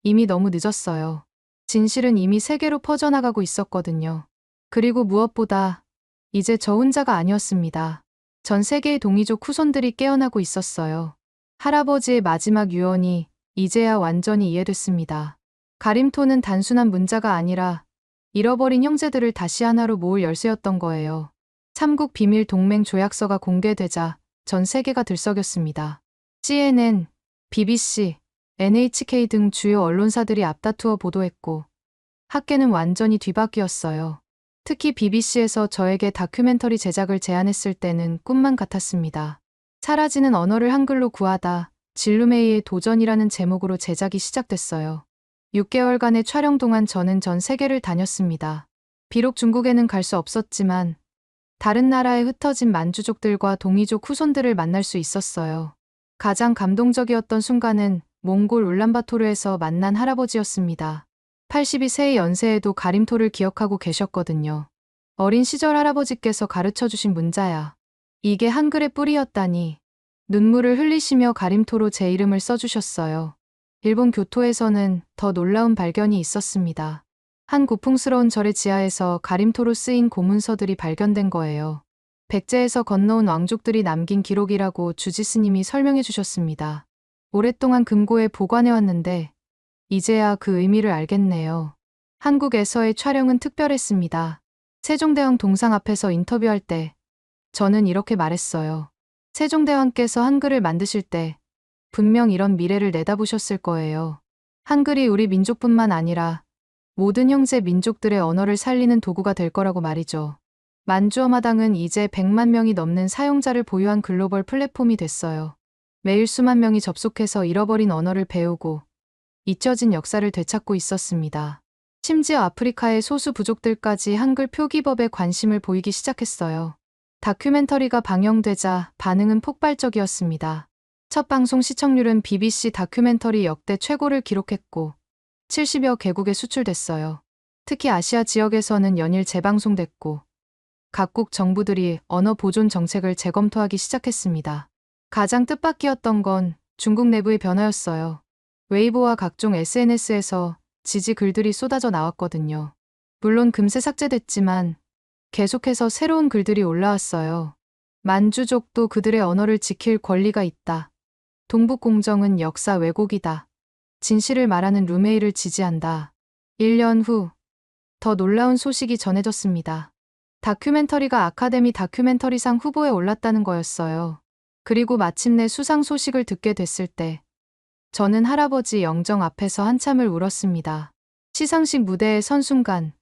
이미 너무 늦었어요. 진실은 이미 세계로 퍼져나가고 있었거든요. 그리고 무엇보다 이제 저 혼자가 아니었습니다. 전 세계의 동이족 후손들이 깨어나고 있었어요. 할아버지의 마지막 유언이 이제야 완전히 이해됐습니다. 가림토는 단순한 문자가 아니라 잃어버린 형제들을 다시 하나로 모을 열쇠였던 거예요. 삼국 비밀 동맹 조약서가 공개되자 전 세계가 들썩였습니다. CNN, BBC, NHK 등 주요 언론사들이 앞다투어 보도했고 학계는 완전히 뒤바뀌었어요. 특히 BBC에서 저에게 다큐멘터리 제작을 제안했을 때는 꿈만 같았습니다. 사라지는 언어를 한글로 구하다, 진루메이의 도전이라는 제목으로 제작이 시작됐어요. 6개월간의 촬영 동안 저는 전 세계를 다녔습니다. 비록 중국에는 갈 수 없었지만 다른 나라에 흩어진 만주족들과 동이족 후손들을 만날 수 있었어요. 가장 감동적이었던 순간은 몽골 울란바토르에서 만난 할아버지였습니다. 82세의 연세에도 가림토를 기억하고 계셨거든요. 어린 시절 할아버지께서 가르쳐주신 문자야. 이게 한글의 뿌리였다니. 눈물을 흘리시며 가림토로 제 이름을 써주셨어요. 일본 교토에서는 더 놀라운 발견이 있었습니다. 한 고풍스러운 절의 지하에서 가림토로 쓰인 고문서들이 발견된 거예요. 백제에서 건너온 왕족들이 남긴 기록이라고 주지스님이 설명해 주셨습니다. 오랫동안 금고에 보관해왔는데 이제야 그 의미를 알겠네요. 한국에서의 촬영은 특별했습니다. 세종대왕 동상 앞에서 인터뷰할 때 저는 이렇게 말했어요. 세종대왕께서 한글을 만드실 때 분명 이런 미래를 내다보셨을 거예요. 한글이 우리 민족뿐만 아니라 모든 형제 민족들의 언어를 살리는 도구가 될 거라고 말이죠. 만주어마당은 이제 100만 명이 넘는 사용자를 보유한 글로벌 플랫폼이 됐어요. 매일 수만 명이 접속해서 잃어버린 언어를 배우고 잊혀진 역사를 되찾고 있었습니다. 심지어 아프리카의 소수 부족들까지 한글 표기법에 관심을 보이기 시작했어요. 다큐멘터리가 방영되자 반응은 폭발적이었습니다. 첫 방송 시청률은 BBC 다큐멘터리 역대 최고를 기록했고 70여 개국에 수출됐어요. 특히 아시아 지역에서는 연일 재방송됐고 각국 정부들이 언어 보존 정책을 재검토하기 시작했습니다. 가장 뜻밖이었던 건 중국 내부의 변화였어요. 웨이보와 각종 SNS에서 지지 글들이 쏟아져 나왔거든요. 물론 금세 삭제됐지만 계속해서 새로운 글들이 올라왔어요. 만주족도 그들의 언어를 지킬 권리가 있다. 동북공정은 역사 왜곡이다. 진실을 말하는 루메이를 지지한다. 1년 후, 더 놀라운 소식이 전해졌습니다. 다큐멘터리가 아카데미 다큐멘터리상 후보에 올랐다는 거였어요. 그리고 마침내 수상 소식을 듣게 됐을 때 저는 할아버지 영정 앞에서 한참을 울었습니다. 시상식 무대에 선 순간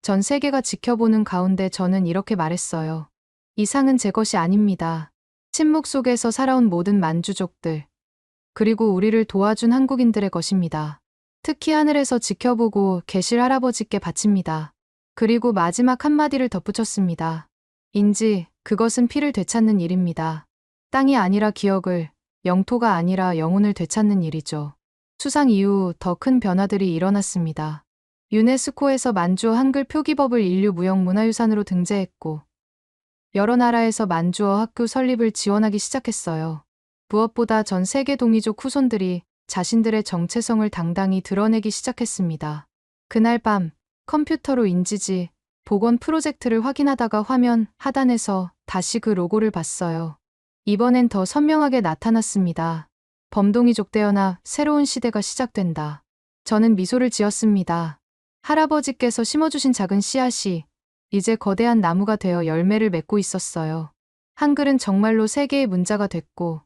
전 세계가 지켜보는 가운데 저는 이렇게 말했어요. 이 상은 제 것이 아닙니다. 침묵 속에서 살아온 모든 만주족들, 그리고 우리를 도와준 한국인들의 것입니다. 특히 하늘에서 지켜보고 계실 할아버지께 바칩니다. 그리고 마지막 한마디를 덧붙였습니다. 인지, 그것은 피를 되찾는 일입니다. 땅이 아니라 기억을, 영토가 아니라 영혼을 되찾는 일이죠. 수상 이후 더 큰 변화들이 일어났습니다. 유네스코에서 만주어 한글 표기법을 인류 무형문화유산으로 등재했고 여러 나라에서 만주어 학교 설립을 지원하기 시작했어요. 무엇보다 전 세계 동이족 후손들이 자신들의 정체성을 당당히 드러내기 시작했습니다. 그날 밤 컴퓨터로 인지지, 복원 프로젝트를 확인하다가 화면 하단에서 다시 그 로고를 봤어요. 이번엔 더 선명하게 나타났습니다. 범동이족 떼어나 새로운 시대가 시작된다. 저는 미소를 지었습니다. 할아버지께서 심어주신 작은 씨앗이 이제 거대한 나무가 되어 열매를 맺고 있었어요. 한글은 정말로 세계의 문자가 됐고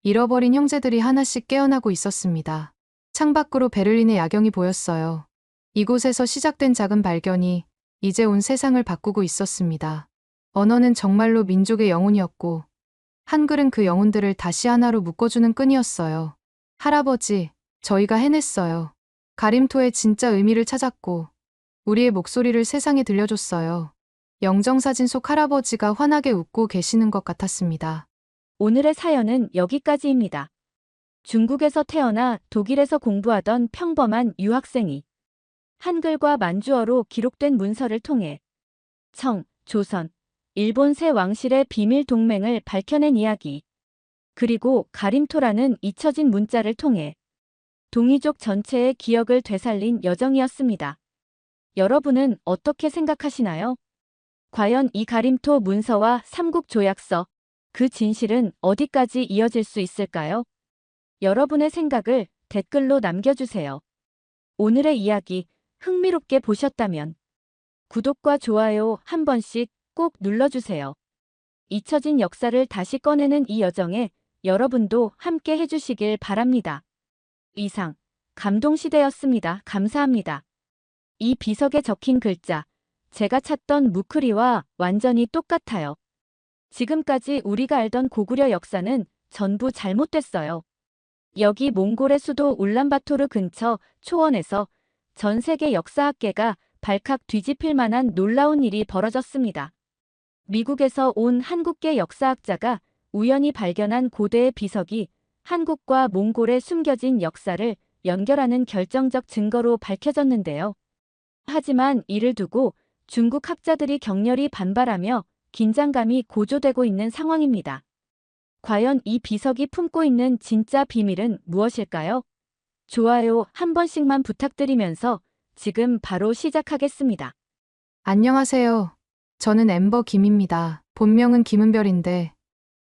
잃어버린 형제들이 하나씩 깨어나고 있었습니다. 창밖으로 베를린의 야경이 보였어요. 이곳에서 시작된 작은 발견이 이제 온 세상을 바꾸고 있었습니다. 언어는 정말로 민족의 영혼이었고 한글은 그 영혼들을 다시 하나로 묶어주는 끈이었어요. 할아버지, 저희가 해냈어요. 가림토의 진짜 의미를 찾았고 우리의 목소리를 세상에 들려줬어요. 영정사진 속 할아버지가 환하게 웃고 계시는 것 같았습니다. 오늘의 사연은 여기까지입니다. 중국에서 태어나 독일에서 공부하던 평범한 유학생이 한글과 만주어로 기록된 문서를 통해 청, 조선, 일본 세 왕실의 비밀 동맹을 밝혀낸 이야기, 그리고 가림토라는 잊혀진 문자를 통해 동이족 전체의 기억을 되살린 여정이었습니다. 여러분은 어떻게 생각하시나요? 과연 이 가림토 문서와 삼국조약서, 그 진실은 어디까지 이어질 수 있을까요? 여러분의 생각을 댓글로 남겨주세요. 오늘의 이야기 흥미롭게 보셨다면 구독과 좋아요 한 번씩 꼭 눌러주세요. 잊혀진 역사를 다시 꺼내는 이 여정에 여러분도 함께 해주시길 바랍니다. 이상 감동시대였습니다. 감사합니다. 이 비석에 적힌 글자, 제가 찾던 무크리와 완전히 똑같아요. 지금까지 우리가 알던 고구려 역사는 전부 잘못됐어요. 여기 몽골의 수도 울란바토르 근처 초원에서 전 세계 역사학계가 발칵 뒤집힐 만한 놀라운 일이 벌어졌습니다. 미국에서 온 한국계 역사학자가 우연히 발견한 고대의 비석이 한국과 몽골의 숨겨진 역사를 연결하는 결정적 증거로 밝혀졌는데요. 하지만 이를 두고 중국 학자들이 격렬히 반발하며 긴장감이 고조되고 있는 상황입니다. 과연 이 비석이 품고 있는 진짜 비밀은 무엇일까요? 좋아요 한 번씩만 부탁드리면서 지금 바로 시작하겠습니다. 안녕하세요. 저는 엠버 김입니다. 본명은 김은별인데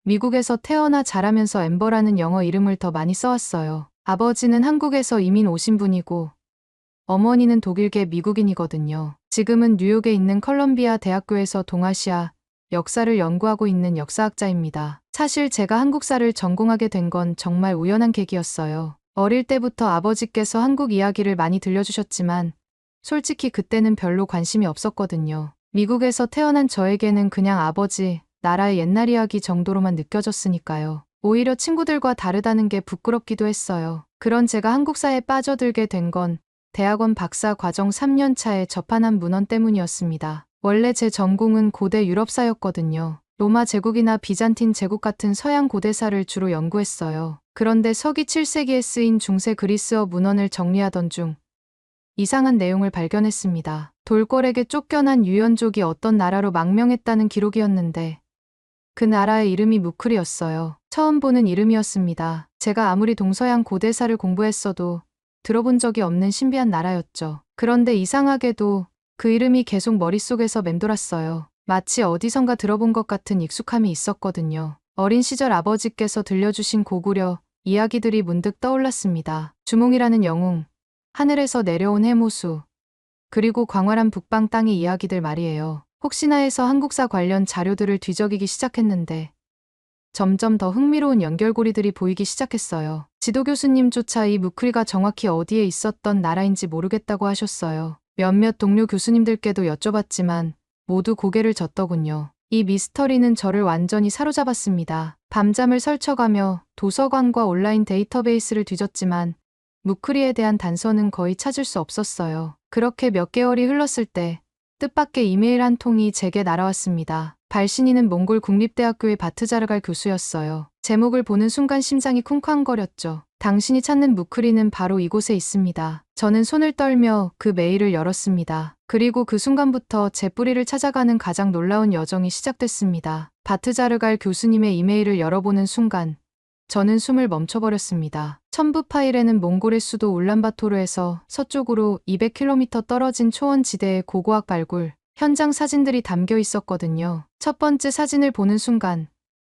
미국에서 태어나 자라면서 엠버라는 영어 이름을 더 많이 써왔어요. 아버지는 한국에서 이민 오신 분이고 어머니는 독일계 미국인이거든요. 지금은 뉴욕에 있는 컬럼비아 대학교에서 동아시아 역사를 연구하고 있는 역사학자입니다. 사실 제가 한국사를 전공하게 된 건 정말 우연한 계기였어요. 어릴 때부터 아버지께서 한국 이야기를 많이 들려주셨지만 솔직히 그때는 별로 관심이 없었거든요. 미국에서 태어난 저에게는 그냥 아버지, 나라의 옛날 이야기 정도로만 느껴졌으니까요. 오히려 친구들과 다르다는 게 부끄럽기도 했어요. 그런 제가 한국사에 빠져들게 된 건 대학원 박사 과정 3년 차에 접한 한 문헌 때문이었습니다. 원래 제 전공은 고대 유럽사였거든요. 로마 제국이나 비잔틴 제국 같은 서양 고대사를 주로 연구했어요. 그런데 서기 7세기에 쓰인 중세 그리스어 문헌을 정리하던 중 이상한 내용을 발견했습니다. 돌궐에게 쫓겨난 유연족이 어떤 나라로 망명했다는 기록이었는데 그 나라의 이름이 무크리였어요. 처음 보는 이름이었습니다. 제가 아무리 동서양 고대사를 공부했어도 들어본 적이 없는 신비한 나라였죠. 그런데 이상하게도 그 이름이 계속 머릿속에서 맴돌았어요. 마치 어디선가 들어본 것 같은 익숙함이 있었거든요. 어린 시절 아버지께서 들려주신 고구려 이야기들이 문득 떠올랐습니다. 주몽이라는 영웅, 하늘에서 내려온 해모수, 그리고 광활한 북방 땅의 이야기들 말이에요. 혹시나 해서 한국사 관련 자료들을 뒤적이기 시작했는데 점점 더 흥미로운 연결고리들이 보이기 시작했어요. 지도 교수님조차 이 무크리가 정확히 어디에 있었던 나라인지 모르겠다고 하셨어요. 몇몇 동료 교수님들께도 여쭤봤지만 모두 고개를 젓더군요. 이 미스터리는 저를 완전히 사로잡았습니다. 밤잠을 설쳐가며 도서관과 온라인 데이터베이스를 뒤졌지만 무크리에 대한 단서는 거의 찾을 수 없었어요. 그렇게 몇 개월이 흘렀을 때 뜻밖의 이메일 한 통이 제게 날아왔습니다. 발신인은 몽골 국립대학교의 바트자르갈 교수였어요. 제목을 보는 순간 심장이 쿵쾅거렸죠. 당신이 찾는 무크리는 바로 이곳에 있습니다. 저는 손을 떨며 그 메일을 열었습니다. 그리고 그 순간부터 제 뿌리를 찾아가는 가장 놀라운 여정이 시작됐습니다. 바트자르갈 교수님의 이메일을 열어보는 순간 저는 숨을 멈춰버렸습니다. 첨부 파일에는 몽골의 수도 울란바토르에서 서쪽으로 200km 떨어진 초원지대의 고고학 발굴, 현장 사진들이 담겨 있었거든요. 첫 번째 사진을 보는 순간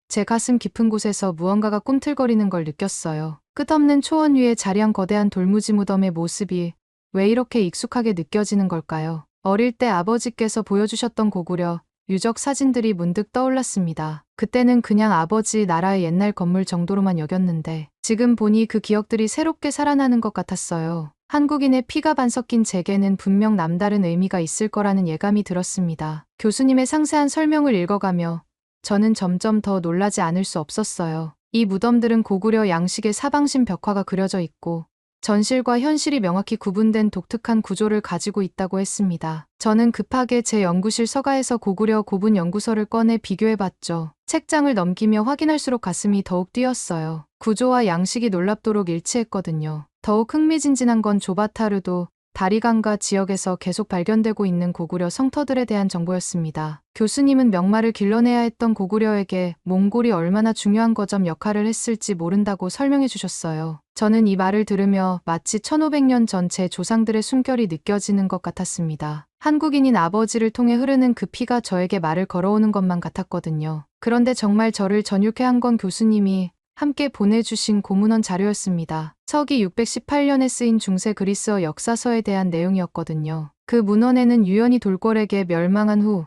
제 가슴 깊은 곳에서 무언가가 꿈틀거리는 걸 느꼈어요. 끝없는 초원 위에 자리한 거대한 돌무지 무덤의 모습이 왜 이렇게 익숙하게 느껴지는 걸까요? 어릴 때 아버지께서 보여주셨던 고구려 유적 사진들이 문득 떠올랐습니다. 그때는 그냥 아버지 나라의 옛날 건물 정도로만 여겼는데 지금 보니 그 기억들이 새롭게 살아나는 것 같았어요. 한국인의 피가 반 섞인 제게는 분명 남다른 의미가 있을 거라는 예감이 들었습니다. 교수님의 상세한 설명을 읽어가며 저는 점점 더 놀라지 않을 수 없었어요. 이 무덤들은 고구려 양식의 사방신 벽화가 그려져 있고 전실과 현실이 명확히 구분된 독특한 구조를 가지고 있다고 했습니다. 저는 급하게 제 연구실 서가에서 고구려 고분 연구서를 꺼내 비교해봤죠. 책장을 넘기며 확인할수록 가슴이 더욱 뛰었어요. 구조와 양식이 놀랍도록 일치했거든요. 더욱 흥미진진한 건 조바타르도 다리강가 지역에서 계속 발견되고 있는 고구려 성터들에 대한 정보였습니다. 교수님은 명마를 길러내야 했던 고구려에게 몽골이 얼마나 중요한 거점 역할을 했을지 모른다고 설명해 주셨어요. 저는 이 말을 들으며 마치 1500년 전 제 조상들의 숨결이 느껴지는 것 같았습니다. 한국인인 아버지를 통해 흐르는 그 피가 저에게 말을 걸어오는 것만 같았거든요. 그런데 정말 저를 전율케 한 건 교수님이 함께 보내주신 고문원 자료였습니다. 서기 618년에 쓰인 중세 그리스어 역사서에 대한 내용이었거든요. 그 문헌에는 유연히 돌궐에게 멸망한 후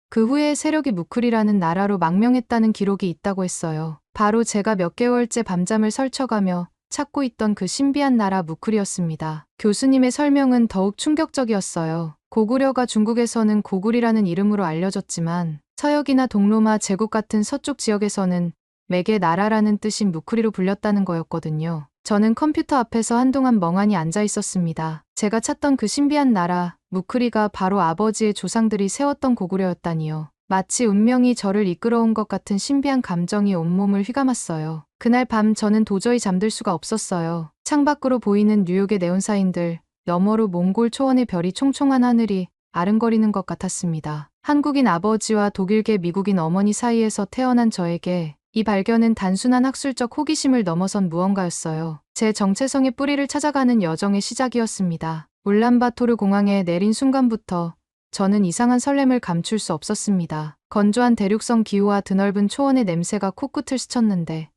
그 후에 세력이 무클이라는 나라로 망명했다는 기록이 있다고 했어요. 바로 제가 몇 개월째 밤잠을 설쳐가며 찾고 있던 그 신비한 나라 무클이었습니다. 교수님의 설명은 더욱 충격적이었어요. 고구려가 중국에서는 고구리라는 이름으로 알려졌지만 서역이나 동로마 제국 같은 서쪽 지역에서는 맥의 나라라는 뜻인 무크리로 불렸다는 거였거든요. 저는 컴퓨터 앞에서 한동안 멍하니 앉아 있었습니다. 제가 찾던 그 신비한 나라, 무크리가 바로 아버지의 조상들이 세웠던 고구려였다니요. 마치 운명이 저를 이끌어온 것 같은 신비한 감정이 온몸을 휘감았어요. 그날 밤 저는 도저히 잠들 수가 없었어요. 창밖으로 보이는 뉴욕의 네온사인들, 너머로 몽골 초원의 별이 총총한 하늘이 아른거리는 것 같았습니다. 한국인 아버지와 독일계 미국인 어머니 사이에서 태어난 저에게 이 발견은 단순한 학술적 호기심을 넘어선 무언가였어요. 제 정체성의 뿌리를 찾아가는 여정의 시작이었습니다. 울란바토르 공항에 내린 순간부터 저는 이상한 설렘을 감출 수 없었습니다. 건조한 대륙성 기후와 드넓은 초원의 냄새가 코끝을 스쳤는데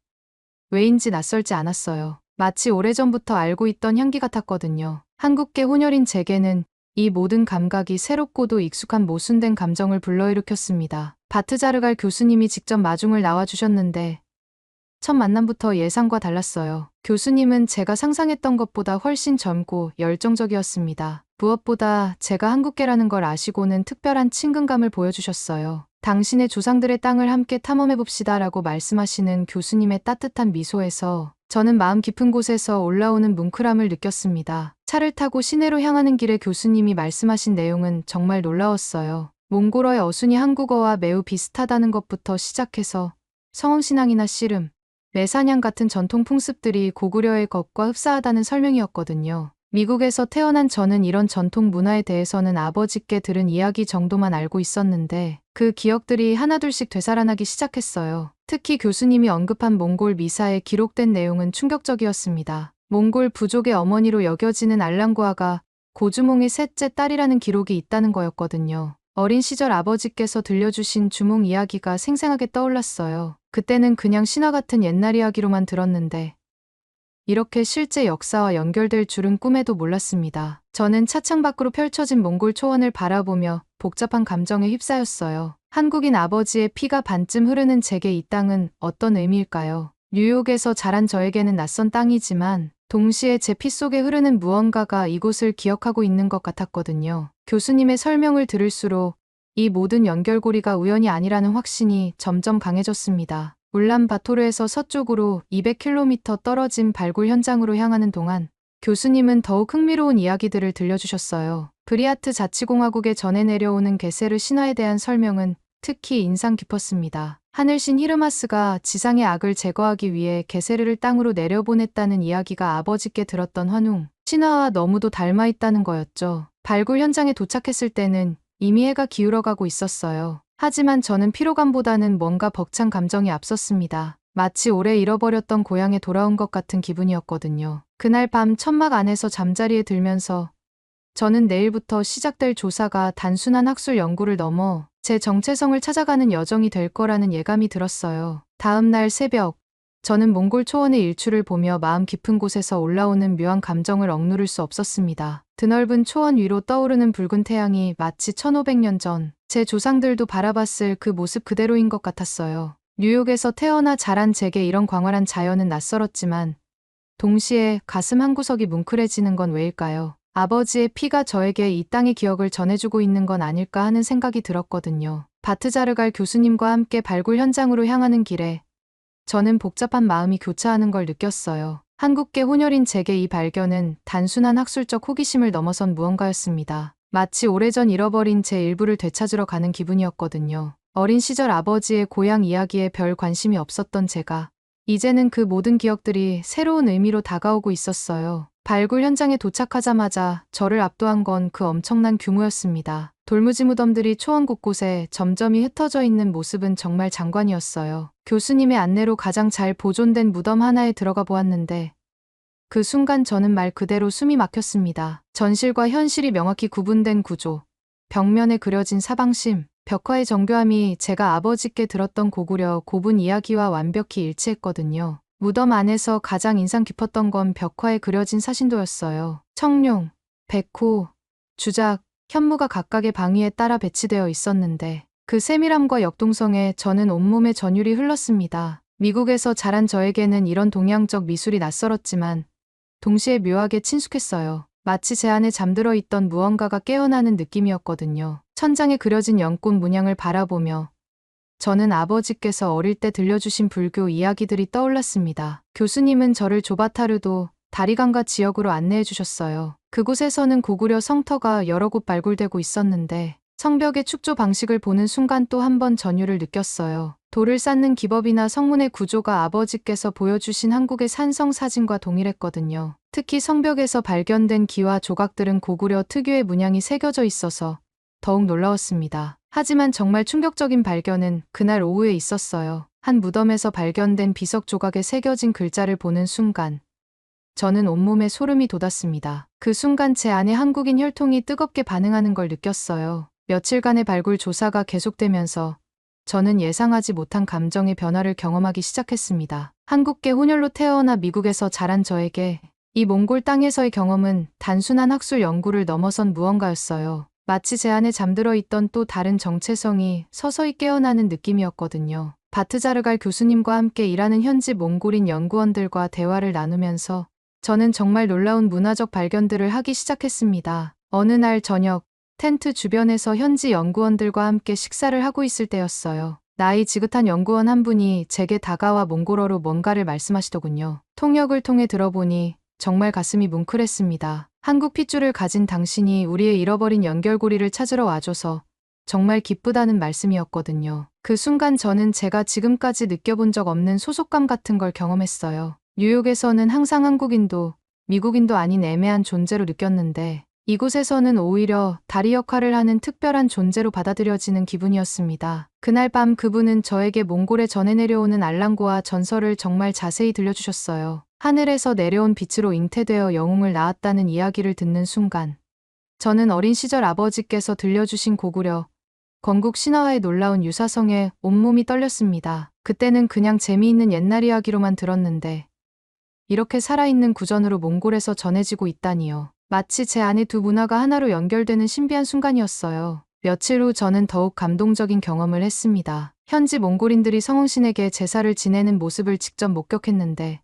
왜인지 낯설지 않았어요. 마치 오래전부터 알고 있던 향기 같았거든요. 한국계 혼혈인 제게는 이 모든 감각이 새롭고도 익숙한 모순된 감정을 불러일으켰습니다. 바트자르갈 교수님이 직접 마중을 나와주셨는데 첫 만남부터 예상과 달랐어요. 교수님은 제가 상상했던 것보다 훨씬 젊고 열정적이었습니다. 무엇보다 제가 한국계라는 걸 아시고는 특별한 친근감을 보여주셨어요. 당신의 조상들의 땅을 함께 탐험해봅시다 라고 말씀하시는 교수님의 따뜻한 미소에서 저는 마음 깊은 곳에서 올라오는 뭉클함을 느꼈습니다. 차를 타고 시내로 향하는 길에 교수님이 말씀하신 내용은 정말 놀라웠어요. 몽골어의 어순이 한국어와 매우 비슷하다는 것부터 시작해서 성황신앙이나 씨름, 매사냥 같은 전통 풍습들이 고구려의 것과 흡사하다는 설명이었거든요. 미국에서 태어난 저는 이런 전통 문화에 대해서는 아버지께 들은 이야기 정도만 알고 있었는데 그 기억들이 하나둘씩 되살아나기 시작했어요. 특히 교수님이 언급한 몽골 미사에 기록된 내용은 충격적이었습니다. 몽골 부족의 어머니로 여겨지는 알랑구아가 고주몽의 셋째 딸이라는 기록이 있다는 거였거든요. 어린 시절 아버지께서 들려주신 주몽 이야기가 생생하게 떠올랐어요. 그때는 그냥 신화 같은 옛날 이야기로만 들었는데 이렇게 실제 역사와 연결될 줄은 꿈에도 몰랐습니다. 저는 차창 밖으로 펼쳐진 몽골 초원을 바라보며 복잡한 감정에 휩싸였어요. 한국인 아버지의 피가 반쯤 흐르는 제게 이 땅은 어떤 의미일까요? 뉴욕에서 자란 저에게는 낯선 땅이지만 동시에 제 피 속에 흐르는 무언가가 이곳을 기억하고 있는 것 같았거든요. 교수님의 설명을 들을수록 이 모든 연결고리가 우연이 아니라는 확신이 점점 강해졌습니다. 울란바토르에서 서쪽으로 200km 떨어진 발굴 현장으로 향하는 동안 교수님은 더욱 흥미로운 이야기들을 들려주셨어요. 브리아트 자치공화국에 전해 내려오는 게세르 신화에 대한 설명은 특히 인상 깊었습니다. 하늘신 히르마스가 지상의 악을 제거하기 위해 게세르를 땅으로 내려보냈다는 이야기가 아버지께 들었던 환웅, 신화와 너무도 닮아 있다는 거였죠. 발굴 현장에 도착했을 때는 이미 해가 기울어가고 있었어요. 하지만 저는 피로감보다는 뭔가 벅찬 감정이 앞섰습니다. 마치 오래 잃어버렸던 고향에 돌아온 것 같은 기분이었거든요. 그날 밤 천막 안에서 잠자리에 들면서 저는 내일부터 시작될 조사가 단순한 학술 연구를 넘어 제 정체성을 찾아가는 여정이 될 거라는 예감이 들었어요. 다음 날 새벽, 저는 몽골 초원의 일출을 보며 마음 깊은 곳에서 올라오는 묘한 감정을 억누를 수 없었습니다. 드넓은 초원 위로 떠오르는 붉은 태양이 마치 1500년 전 제 조상들도 바라봤을 그 모습 그대로인 것 같았어요. 뉴욕에서 태어나 자란 제게 이런 광활한 자연은 낯설었지만 동시에 가슴 한구석이 뭉클해지는 건 왜일까요? 아버지의 피가 저에게 이 땅의 기억을 전해주고 있는 건 아닐까 하는 생각이 들었거든요. 바트자르갈 교수님과 함께 발굴 현장으로 향하는 길에 저는 복잡한 마음이 교차하는 걸 느꼈어요. 한국계 혼혈인 제게 이 발견은 단순한 학술적 호기심을 넘어선 무언가였습니다. 마치 오래전 잃어버린 제 일부를 되찾으러 가는 기분이었거든요. 어린 시절 아버지의 고향 이야기에 별 관심이 없었던 제가 이제는 그 모든 기억들이 새로운 의미로 다가오고 있었어요. 발굴 현장에 도착하자마자 저를 압도한 건 그 엄청난 규모였습니다. 돌무지 무덤들이 초원 곳곳에 점점이 흩어져 있는 모습은 정말 장관이었어요. 교수님의 안내로 가장 잘 보존된 무덤 하나에 들어가 보았는데 그 순간 저는 말 그대로 숨이 막혔습니다. 전실과 현실이 명확히 구분된 구조, 벽면에 그려진 사방심, 벽화의 정교함이 제가 아버지께 들었던 고구려 고분 이야기와 완벽히 일치했거든요. 무덤 안에서 가장 인상 깊었던 건 벽화에 그려진 사신도였어요. 청룡, 백호, 주작, 현무가 각각의 방위에 따라 배치되어 있었는데 그 세밀함과 역동성에 저는 온몸에 전율이 흘렀습니다. 미국에서 자란 저에게는 이런 동양적 미술이 낯설었지만 동시에 묘하게 친숙했어요. 마치 제 안에 잠들어 있던 무언가가 깨어나는 느낌이었거든요. 천장에 그려진 연꽃 문양을 바라보며 저는 아버지께서 어릴 때 들려주신 불교 이야기들이 떠올랐습니다. 교수님은 저를 조바타르도 다리강가 지역으로 안내해 주셨어요. 그곳에서는 고구려 성터가 여러 곳 발굴되고 있었는데 성벽의 축조 방식을 보는 순간 또 한 번 전율을 느꼈어요. 돌을 쌓는 기법이나 성문의 구조가 아버지께서 보여주신 한국의 산성 사진과 동일했거든요. 특히 성벽에서 발견된 기와 조각들은 고구려 특유의 문양이 새겨져 있어서 더욱 놀라웠습니다. 하지만 정말 충격적인 발견은 그날 오후에 있었어요. 한 무덤에서 발견된 비석 조각에 새겨진 글자를 보는 순간 저는 온몸에 소름이 돋았습니다. 그 순간 제 안에 한국인 혈통이 뜨겁게 반응하는 걸 느꼈어요. 며칠간의 발굴 조사가 계속되면서 저는 예상하지 못한 감정의 변화를 경험하기 시작했습니다. 한국계 혼혈로 태어나 미국에서 자란 저에게 이 몽골 땅에서의 경험은 단순한 학술 연구를 넘어선 무언가였어요. 마치 제 안에 잠들어 있던 또 다른 정체성이 서서히 깨어나는 느낌이었거든요. 바트자르갈 교수님과 함께 일하는 현지 몽골인 연구원들과 대화를 나누면서 저는 정말 놀라운 문화적 발견들을 하기 시작했습니다. 어느 날 저녁, 텐트 주변에서 현지 연구원들과 함께 식사를 하고 있을 때였어요. 나이 지긋한 연구원 한 분이 제게 다가와 몽골어로 뭔가를 말씀하시더군요. 통역을 통해 들어보니 정말 가슴이 뭉클했습니다. 한국 핏줄을 가진 당신이 우리의 잃어버린 연결고리를 찾으러 와줘서 정말 기쁘다는 말씀이었거든요. 그 순간 저는 제가 지금까지 느껴본 적 없는 소속감 같은 걸 경험했어요. 뉴욕에서는 항상 한국인도 미국인도 아닌 애매한 존재로 느꼈는데 이곳에서는 오히려 다리 역할을 하는 특별한 존재로 받아들여지는 기분이었습니다. 그날 밤 그분은 저에게 몽골에 전해 내려오는 알랑고와 전설을 정말 자세히 들려주셨어요. 하늘에서 내려온 빛으로 잉태되어 영웅을 낳았다는 이야기를 듣는 순간 저는 어린 시절 아버지께서 들려주신 고구려, 건국 신화와의 놀라운 유사성에 온몸이 떨렸습니다. 그때는 그냥 재미있는 옛날 이야기로만 들었는데 이렇게 살아있는 구전으로 몽골에서 전해지고 있다니요. 마치 제 안에 두 문화가 하나로 연결되는 신비한 순간이었어요. 며칠 후 저는 더욱 감동적인 경험을 했습니다. 현지 몽골인들이 성흥신에게 제사를 지내는 모습을 직접 목격했는데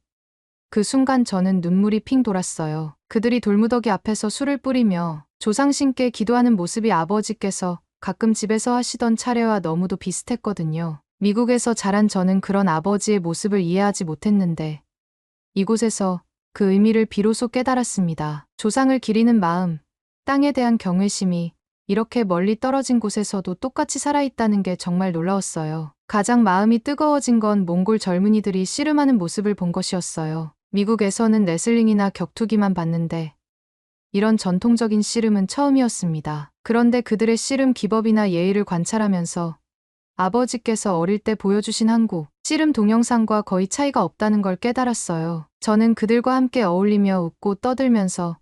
그 순간 저는 눈물이 핑 돌았어요. 그들이 돌무더기 앞에서 술을 뿌리며 조상신께 기도하는 모습이 아버지께서 가끔 집에서 하시던 차례와 너무도 비슷했거든요. 미국에서 자란 저는 그런 아버지의 모습을 이해하지 못했는데 이곳에서 그 의미를 비로소 깨달았습니다. 조상을 기리는 마음, 땅에 대한 경외심이 이렇게 멀리 떨어진 곳에서도 똑같이 살아있다는 게 정말 놀라웠어요. 가장 마음이 뜨거워진 건 몽골 젊은이들이 씨름하는 모습을 본 것이었어요. 미국에서는 레슬링이나 격투기만 봤는데 이런 전통적인 씨름은 처음이었습니다. 그런데 그들의 씨름 기법이나 예의를 관찰하면서 아버지께서 어릴 때 보여주신 한국 씨름 동영상과 거의 차이가 없다는 걸 깨달았어요. 저는 그들과 함께 어울리며 웃고 떠들면서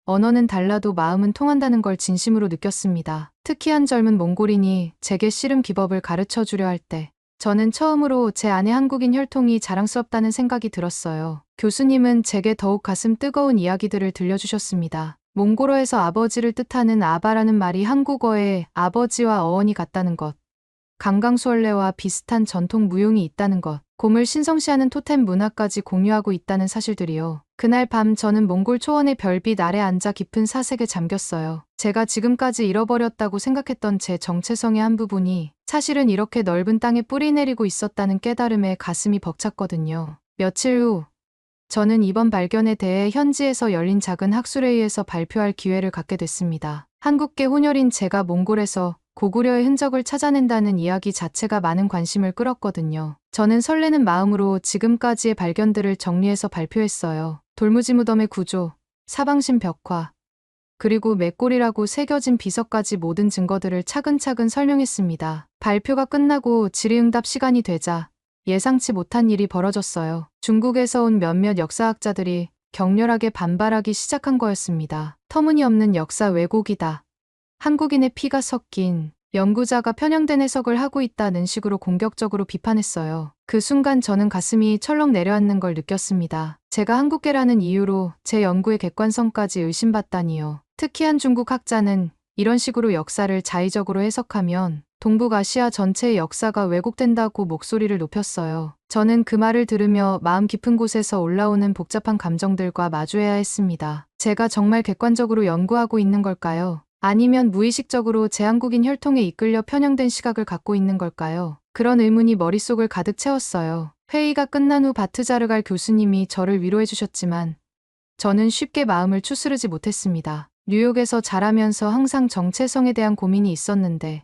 언어는 달라도 마음은 통한다는 걸 진심으로 느꼈습니다. 특히 한 젊은 몽골인이 제게 씨름 기법을 가르쳐 주려 할 때 저는 처음으로 제 안에 한국인 혈통이 자랑스럽다는 생각이 들었어요. 교수님은 제게 더욱 가슴 뜨거운 이야기들을 들려주셨습니다. 몽골어에서 아버지를 뜻하는 아바라는 말이 한국어의 아버지와 어원이 같다는 것, 강강수월래와 비슷한 전통 무용이 있다는 것, 곰을 신성시하는 토템 문화까지 공유하고 있다는 사실들이요. 그날 밤 저는 몽골 초원의 별빛 아래 앉아 깊은 사색에 잠겼어요. 제가 지금까지 잃어버렸다고 생각했던 제 정체성의 한 부분이 사실은 이렇게 넓은 땅에 뿌리 내리고 있었다는 깨달음에 가슴이 벅찼거든요. 며칠 후 저는 이번 발견에 대해 현지에서 열린 작은 학술회의에서 발표할 기회를 갖게 됐습니다. 한국계 혼혈인 제가 몽골에서 고구려의 흔적을 찾아낸다는 이야기 자체가 많은 관심을 끌었거든요. 저는 설레는 마음으로 지금까지의 발견들을 정리해서 발표했어요. 돌무지 무덤의 구조, 사방신 벽화, 그리고 맥골이라고 새겨진 비석까지 모든 증거들을 차근차근 설명했습니다. 발표가 끝나고 질의응답 시간이 되자 예상치 못한 일이 벌어졌어요. 중국에서 온 몇몇 역사학자들이 격렬하게 반발하기 시작한 거였습니다. 터무니없는 역사 왜곡이다. 한국인의 피가 섞인 연구자가 편향된 해석을 하고 있다는 식으로 공격적으로 비판했어요. 그 순간 저는 가슴이 철렁 내려앉는 걸 느꼈습니다. 제가 한국계라는 이유로 제 연구의 객관성까지 의심받다니요. 특히 한 중국 학자는 이런 식으로 역사를 자의적으로 해석하면 동북아시아 전체의 역사가 왜곡된다고 목소리를 높였어요. 저는 그 말을 들으며 마음 깊은 곳에서 올라오는 복잡한 감정들과 마주해야 했습니다. 제가 정말 객관적으로 연구하고 있는 걸까요? 아니면 무의식적으로 제한국인 혈통에 이끌려 편향된 시각을 갖고 있는 걸까요? 그런 의문이 머릿속을 가득 채웠어요. 회의가 끝난 후 바트자르갈 교수님이 저를 위로해 주셨지만 저는 쉽게 마음을 추스르지 못했습니다. 뉴욕에서 자라면서 항상 정체성에 대한 고민이 있었는데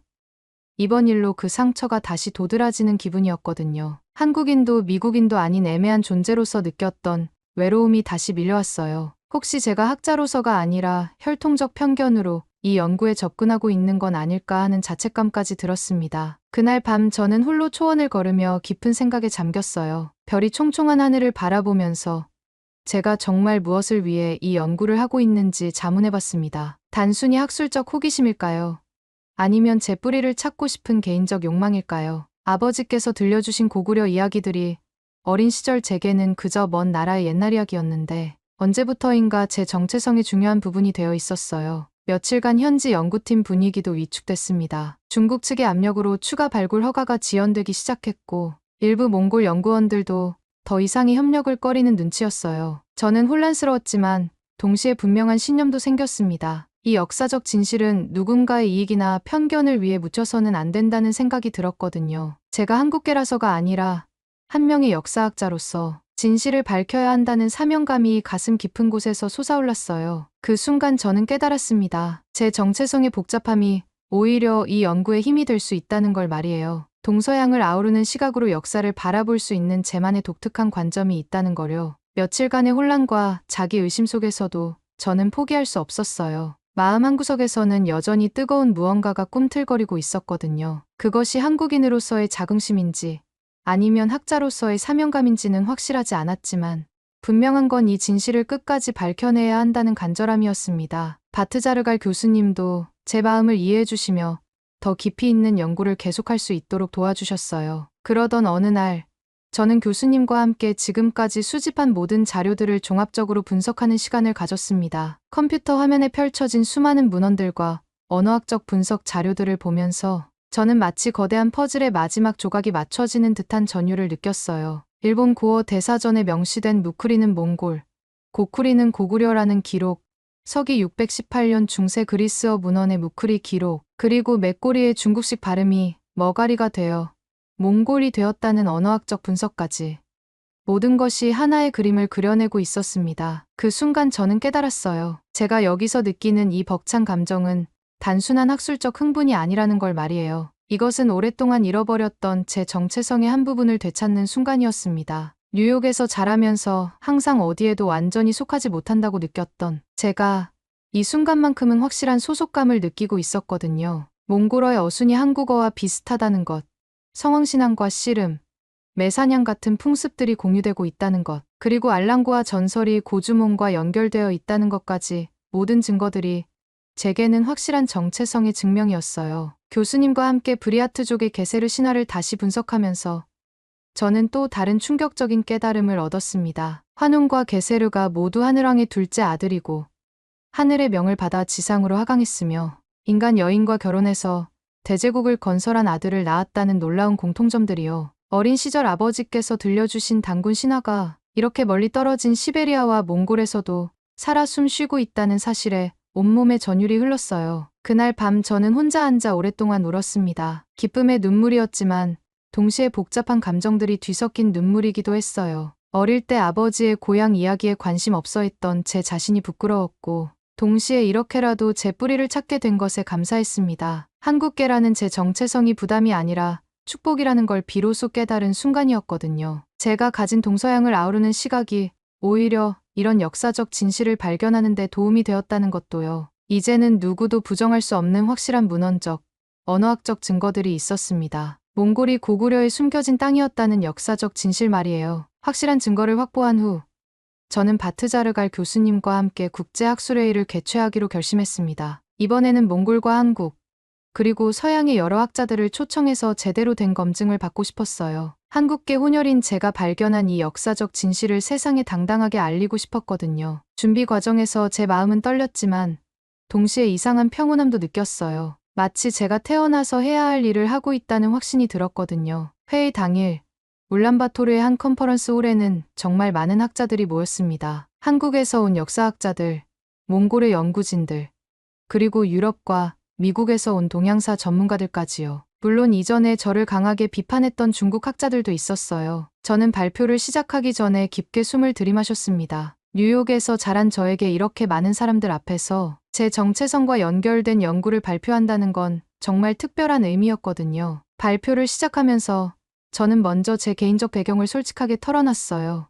이번 일로 그 상처가 다시 도드라지는 기분이었거든요. 한국인도 미국인도 아닌 애매한 존재로서 느꼈던 외로움이 다시 밀려왔어요. 혹시 제가 학자로서가 아니라 혈통적 편견으로 이 연구에 접근하고 있는 건 아닐까 하는 자책감까지 들었습니다. 그날 밤 저는 홀로 초원을 걸으며 깊은 생각에 잠겼어요. 별이 총총한 하늘을 바라보면서 제가 정말 무엇을 위해 이 연구를 하고 있는지 자문해봤습니다. 단순히 학술적 호기심일까요? 아니면 제 뿌리를 찾고 싶은 개인적 욕망일까요? 아버지께서 들려주신 고구려 이야기들이 어린 시절 제게는 그저 먼 나라의 옛날 이야기였는데 언제부터인가 제 정체성이 중요한 부분이 되어 있었어요. 며칠간 현지 연구팀 분위기도 위축됐습니다. 중국 측의 압력으로 추가 발굴 허가가 지연되기 시작했고 일부 몽골 연구원들도 더 이상의 협력을 꺼리는 눈치였어요. 저는 혼란스러웠지만 동시에 분명한 신념도 생겼습니다. 이 역사적 진실은 누군가의 이익이나 편견을 위해 묻혀서는 안 된다는 생각이 들었거든요. 제가 한국계라서가 아니라 한 명의 역사학자로서 진실을 밝혀야 한다는 사명감이 가슴 깊은 곳에서 솟아올랐어요. 그 순간 저는 깨달았습니다. 제 정체성의 복잡함이 오히려 이 연구에 힘이 될 수 있다는 걸 말이에요. 동서양을 아우르는 시각으로 역사를 바라볼 수 있는 제만의 독특한 관점이 있다는 거요. 며칠간의 혼란과 자기 의심 속에서도 저는 포기할 수 없었어요. 마음 한구석에서는 여전히 뜨거운 무언가가 꿈틀거리고 있었거든요. 그것이 한국인으로서의 자긍심인지 아니면 학자로서의 사명감인지는 확실하지 않았지만 분명한 건 이 진실을 끝까지 밝혀내야 한다는 간절함이었습니다. 바트자르갈 교수님도 제 마음을 이해해 주시며 더 깊이 있는 연구를 계속할 수 있도록 도와주셨어요. 그러던 어느 날 저는 교수님과 함께 지금까지 수집한 모든 자료들을 종합적으로 분석하는 시간을 가졌습니다. 컴퓨터 화면에 펼쳐진 수많은 문헌들과 언어학적 분석 자료들을 보면서 저는 마치 거대한 퍼즐의 마지막 조각이 맞춰지는 듯한 전율을 느꼈어요. 일본 고어 대사전에 명시된 무쿠리는 몽골, 고쿠리는 고구려라는 기록, 서기 618년 중세 그리스어 문헌의 무쿠리 기록, 그리고 맥고리의 중국식 발음이 머가리가 되어 몽골이 되었다는 언어학적 분석까지 모든 것이 하나의 그림을 그려내고 있었습니다. 그 순간 저는 깨달았어요. 제가 여기서 느끼는 이 벅찬 감정은 단순한 학술적 흥분이 아니라는 걸 말이에요. 이것은 오랫동안 잃어버렸던 제 정체성의 한 부분을 되찾는 순간이었습니다. 뉴욕에서 자라면서 항상 어디에도 완전히 속하지 못한다고 느꼈던 제가 이 순간만큼은 확실한 소속감을 느끼고 있었거든요. 몽골어의 어순이 한국어와 비슷하다는 것, 성황신앙과 씨름, 매사냥 같은 풍습들이 공유되고 있다는 것, 그리고 알랑고와 전설이 고주몽과 연결되어 있다는 것까지 모든 증거들이 제게는 확실한 정체성의 증명이었어요. 교수님과 함께 브리아트족의 게세르 신화를 다시 분석하면서 저는 또 다른 충격적인 깨달음을 얻었습니다. 환웅과 게세르가 모두 하늘왕의 둘째 아들이고 하늘의 명을 받아 지상으로 하강했으며 인간 여인과 결혼해서 대제국을 건설한 아들을 낳았다는 놀라운 공통점들이요. 어린 시절 아버지께서 들려주신 단군 신화가 이렇게 멀리 떨어진 시베리아와 몽골에서도 살아 숨쉬고 있다는 사실에 온몸에 전율이 흘렀어요. 그날 밤 저는 혼자 앉아 오랫동안 울었습니다. 기쁨의 눈물이었지만 동시에 복잡한 감정들이 뒤섞인 눈물이기도 했어요. 어릴 때 아버지의 고향 이야기에 관심 없어 했던 제 자신이 부끄러웠고 동시에 이렇게라도 제 뿌리를 찾게 된 것에 감사했습니다. 한국계라는 제 정체성이 부담이 아니라 축복이라는 걸 비로소 깨달은 순간이었거든요. 제가 가진 동서양을 아우르는 시각이 오히려 이런 역사적 진실을 발견하는 데 도움이 되었다는 것도요. 이제는 누구도 부정할 수 없는 확실한 문헌적, 언어학적 증거들이 있었습니다. 몽골이 고구려에 숨겨진 땅이었다는 역사적 진실 말이에요. 확실한 증거를 확보한 후 저는 바트자르갈 교수님과 함께 국제학술회의를 개최하기로 결심했습니다. 이번에는 몽골과 한국, 그리고 서양의 여러 학자들을 초청해서 제대로 된 검증을 받고 싶었어요. 한국계 혼혈인 제가 발견한 이 역사적 진실을 세상에 당당하게 알리고 싶었거든요. 준비 과정에서 제 마음은 떨렸지만 동시에 이상한 평온함도 느꼈어요. 마치 제가 태어나서 해야 할 일을 하고 있다는 확신이 들었거든요. 회의 당일 울란바토르의 한 컨퍼런스 홀에는 정말 많은 학자들이 모였습니다. 한국에서 온 역사학자들, 몽골의 연구진들, 그리고 유럽과 미국에서 온 동양사 전문가들까지요. 물론 이전에 저를 강하게 비판했던 중국 학자들도 있었어요. 저는 발표를 시작하기 전에 깊게 숨을 들이마셨습니다. 뉴욕에서 자란 저에게 이렇게 많은 사람들 앞에서 제 정체성과 연결된 연구를 발표한다는 건 정말 특별한 의미였거든요. 발표를 시작하면서 저는 먼저 제 개인적 배경을 솔직하게 털어놨어요.